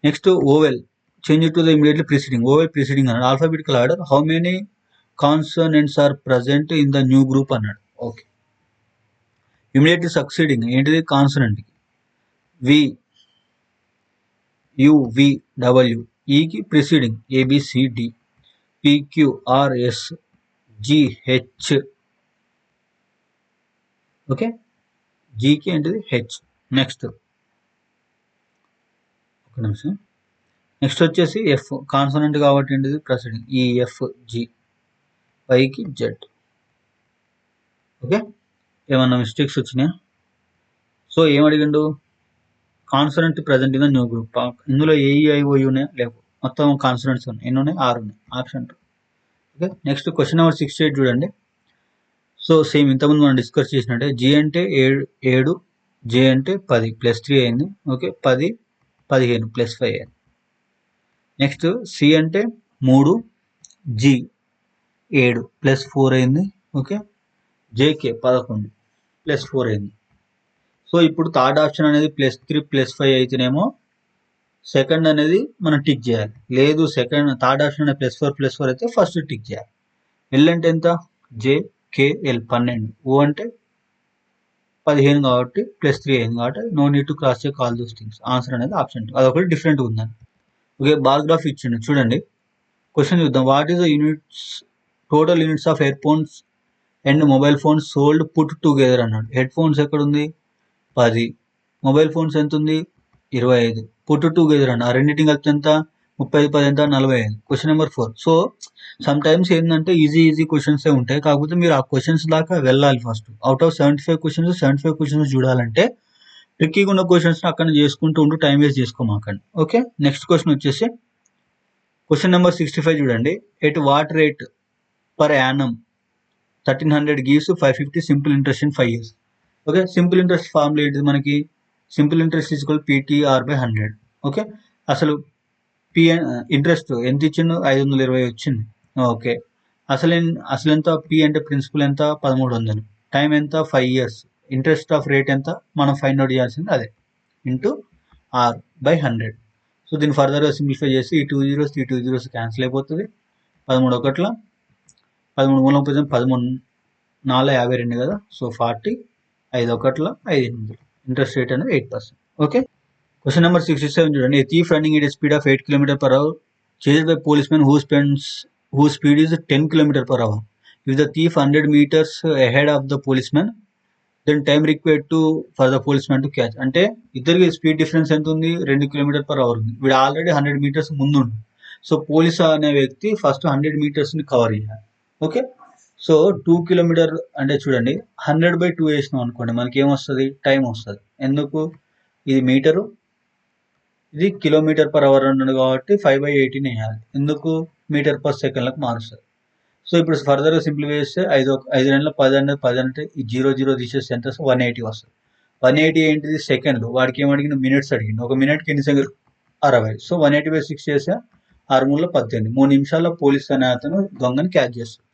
Speaker 1: next vowel change it to the immediately preceding. Vowel preceding అన్నాడు. Alphabetical order how many consonants are present in the new group అన్నాడు. Okay, immediately succeeding ఏంటిది? Consonant V, U, V, W. ఈకి preceding A B C D, P Q R S, G H. Okay, జీకి ఏంటిది? H. Next ఒక నిమిషం. Next వచ్చేసి F consonant కాబట్టి ఏంటిది? ప్రిసీడింగ్ ఈఎఫ్, జి, పైకి జెడ్. ఓకే, ఏమన్నా మిస్టేక్స్ వచ్చినాయా? సో ఏం అడిగిండు? Consonant present in the new group. ఇందులో ఏఈఐఓయు ఉన్నాయి లేవు, మొత్తం కాన్సనెంట్స్ ఉన్నాయి. ఎన్ని ఉన్నాయి? 6 ఉన్నాయి. Option 2. Okay, next question number 68 చూడండి. సో సేమ్ ఇంతకుముందు మనం డిస్కస్ చేసినట్టే జి అంటే 7, జే అంటే 10 +3 అయింది. ఓకే, 10 15 +5 అయింది. నెక్స్ట్ సి అంటే 3, జి 7 +4 అయింది. ఓకే, జేకే 11 +4 అయింది. సో ఇప్పుడు థర్డ్ ఆప్షన్ అనేది +3 +5 అయితేనేమో సెకండ్ అనేది మనం టిక్ చేయాలి. లేదు థర్డ్ ఆప్షన్ అనేది +4 +4 అయితే ఫస్ట్ టిక్ చేయాలి. ఎల్ అంటే ఎంత? జేకేఎల్ 12, ఓ అంటే 15 కాబట్టి +3 అయింది కాబట్టి no need to cross check all those things. Answer అనేది ఆప్షన్ 2. అదొకటి డిఫరెంట్ ఉందని. ఓకే, బార్ గ్రాఫ్ ఇచ్చిండు చూడండి. క్వశ్చన్ చూద్దాం. What is the units, total units of head phones and mobile phones sold put together అన్నాడు. హెడ్ ఫోన్స్ ఎక్కడ ఉంది? 10. Mobile phones ఎంత ఉంది? 25. పుట్ టుగెదర్ అన్న ఆ రెండింటిని కలిపి ఎంత? 30 10 ఎంత? 45. Question number 4. So some times ఏంటంటే ఈజీ క్వశ్చన్స్ ఉంటాయి, కాకపోతే మీరు ఆ క్వశ్చన్స్ దాకా వెళ్ళాలి. ఫస్ట్ అవుట్ ఆఫ్ 75 క్వశ్చన్స్ చూడాలంటే ట్రిక్కీగా ఉన్న క్వశ్చన్స్ అక్కడ చేసుకుంటూ ఉంటూ టైం వేస్ట్ చేసుకోమాకండి. ఓకే, నెక్స్ట్ క్వశ్చన్ వచ్చేసి క్వశ్చన్ నెంబర్ 65 చూడండి. At what rate per annum 1300 gives 550 simple interest in 5 years. Okay, simple interest formula ఏంటిది మనకి? Simple interest equal PTR/100. Okay, అసలు ఇంట్రెస్ట్ ఎంత ఇచ్చిండు? 520 వచ్చింది. ఓకే, అసలు ఎంత? పి అంటే ప్రిన్సిపల్ ఎంత? 1300. టైం ఎంత? 5 years. ఇంట్రెస్ట్ ఆఫ్ రేట్ ఎంత? మనం ఫైండ్ అవుట్ చేయాల్సింది అదే, ఇంటూ R/100. సో దీన్ని ఫర్దర్గా సింప్లిఫై చేసి ఈ 2 zeros క్యాన్సిల్ అయిపోతుంది. 13 ఒకట్ల 13 మూలం 13 4 52 కదా. సో 40, 5 ఒకట్ల 5 8. ఇంట్రెస్ట్ రేట్ అనేది 8%. ఓకే, క్వశ్చన్ నెంబర్ 67 చూడండి. A thief running at speed of 8 km/h chased by policeman whose speed is 10 km/h. If the thief 100 meters ahead of the policeman, then time required for the policeman to catch. అంటే ఇద్దరికి speed difference ఎంత ఉంది? 2 km/h ఉంది. వీడు already 100 meters ముందు ఉంది. So police అనే వ్యక్తి ఫస్ట్ 100 meters ని కవర్ చేయాలి. ఓకే, సో 2 km అంటే చూడండి 100/2 వేసినాం అనుకోండి, మనకి ఏమొస్తుంది? టైం వస్తుంది. ఎందుకు? ఇది మీటరు, ఇది km/h అన్నాడు కాబట్టి 5/18 వేయాలి. ఎందుకు? మీటర్/సెకండ్లకు మారుస్తుంది. సో ఇప్పుడు ఫర్దర్గా సింప్లిఫై చేస్తే 5 10 అంటే 10 అంటే ఈ 0 తీసేస్తే ఎంత? 180 వస్తుంది. 180 ఏంటిది? సెకండ్లు. వాడికి ఏం అడిగిన? మినిట్స్ అడిగింది. ఒక మినిట్కి ఎన్ని సెకండ్లు? 60. సో 180/6 చేస్తే 6 3 18. 3 నిమిషాల్లో పోలీస్ అనే అతను దొంగని క్యాచ్ చేస్తాడు.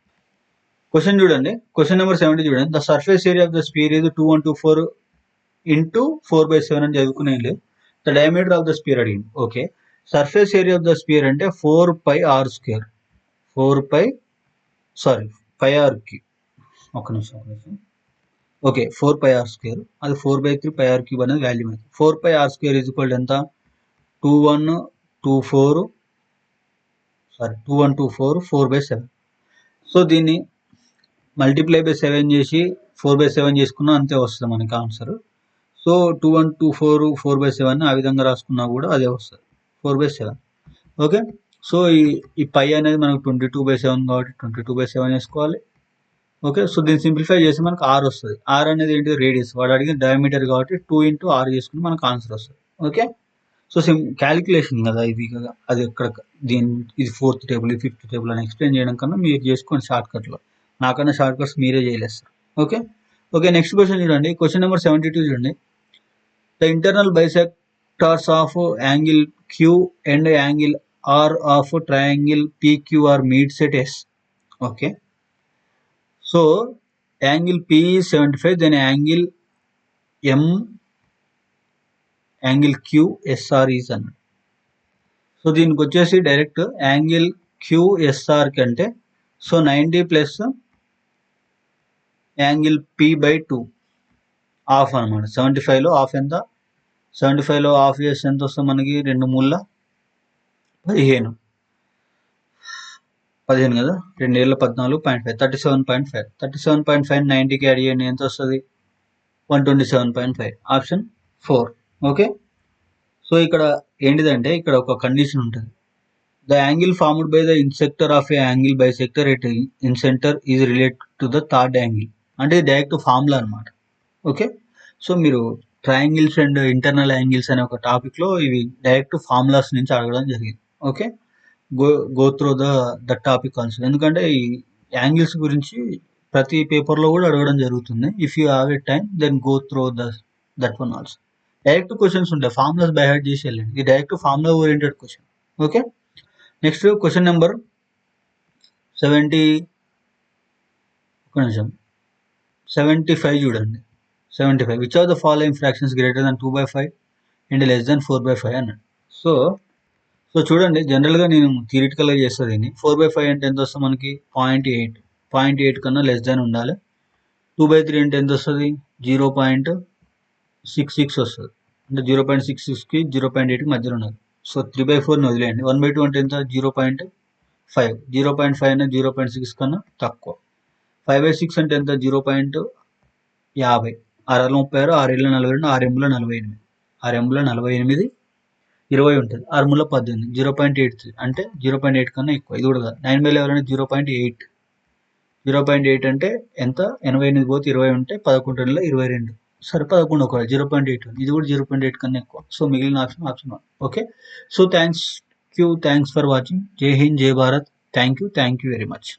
Speaker 1: క్వశ్చన్ చూడండి. క్వశ్చన్ నెంబర్ 70 చూడండి. The surface area of the sphere ఇది 2124 into 4/7 అని చదువుకునే లేదు. The diameter of the sphere అడిగింది. Okay, surface area of the sphere అంటే 4πr². 5r3. ఒక నిమిషం. Okay, 4πr². అది 4/3 πr³ అనేది వాల్యూ అనేది. 4πr² ఈజ్ ఈక్వల్ ఎంత? 2124 4/7. సో దీన్ని మల్టిప్లై బై 7 చేసి 4/7 చేసుకున్నా అంతే వస్తుంది మనకి ఆన్సర్. సో 2124 4/7 ఆ విధంగా రాసుకున్నా కూడా అదే వస్తుంది, 4/7. ఓకే, సో ఈ పై అనేది మనకు 22/7 కాబట్టి 22/7 వేసుకోవాలి. ఓకే. సో దీన్ని సింప్లిఫై చేసి మనకు ఆర్ వస్తుంది. ఆర్ అనేది ఏంటి రేడియస్, వాడు అడిగిన డయామీటర్ కాబట్టి 2 ఇంటూ ఆర్ చేసుకుని మనకు ఆన్సర్ వస్తుంది. ఓకే. సో క్యాలిక్యులేషన్ కదా ఇది కదా, అది ఎక్కడ దీని ఇది 4th టేబుల్ ఇది 5th టేబుల్ అని ఎక్స్ప్లెయిన్ చేయడం కన్నా మీరు చేసుకోండి షార్ట్ కట్లో. నాకన్నా షార్ట్ కట్స్ మీరే చేయలేస్తారు. ఓకే. ఓకే, నెక్స్ట్ క్వశ్చన్ చూడండి. క్వశ్చన్ నెంబర్ 72 చూడండి. The internal bisectors of angle Q and angle R of triangle PQR meets at S. Okay. So angle P is 75, then angle QSR is అన్నాడు. So దీనికి వచ్చేసి direct angle QSR కంటే so 90 plus angle P/2 half అనమాట. 75లో half ఎంత, 75లో half చేస్తే ఎంత వస్తుంది మనకి, 2 మూల 15 కదా, 2 ఏళ్ళ 14.5 37.5 37.5 90కి యాడ్ చేయండి ఎంత వస్తుంది, 127.5. ఆప్షన్ 4. ఓకే. సో ఇక్కడ ఏంటిదంటే ఇక్కడ ఒక కండిషన్ ఉంటుంది. The angle formed by the bisector of a angle bisector at incenter is related to the third angle. అంటే డైరెక్ట్ ఫార్ములా అనమాట. ఓకే. సో మీరు ట్రయాంగిల్స్ అండ్ ఇంటర్నల్ యాంగిల్స్ అనే ఒక టాపిక్లో ఇవి డైరెక్ట్ ఫార్ములాస్ నుంచి అడగడం జరిగింది. Okay. Go through the topic also, ఎందుకంటే ఈ యాంగిల్స్ గురించి ప్రతి పేపర్లో కూడా అడగడం జరుగుతుంది. If you have a time then go through that one also. Direct questions ఉంటాయి, ఫార్ములాస్ బై హార్ట్ చేసి వెళ్ళండి. ఇది direct formula oriented question. Okay. Next question number 75 చూడండి. 75 which of the following fractions greater than 2/5 and less than 4/5 అన్నాడు. So చూడండి, జనరల్గా నేను థియరిటికల్గా చేస్తుంది దీన్ని. 4/5 అంటే ఎంత వస్తుంది మనకి, 0.8 కన్నా లెస్ దాన్ ఉండాలి. 2/3 అంటే ఎంత వస్తుంది, 0.66 వస్తుంది. అంటే 0.66కి 0.8కి మధ్యలో ఉన్నది. సో 3/4ని వదిలేయండి. 1/2 అంటే ఎంత, 0.5. 0.5 అనేది 0.6 కన్నా తక్కువ. 5/6 అంటే ఎంత, 0.50. 6 36, 6 42, 6 48, 6 48, 20 ఉంటుంది. 6 18, 0.83 అంటే 0.8 కన్నా ఎక్కువ. ఇది కూడా కాదు. 9/11 అంటే 0.8. 0.8 అంటే ఎంత, 88 పోతే 20 ఉంటే 11 22. సరే 11 ఒక 0.8, ఇది కూడా 0.8 కన్నా ఎక్కువ. సో మిగిలిన option 1. Okay. So thanks for watching. జై హింద్, జై Bharat. Thank you very much.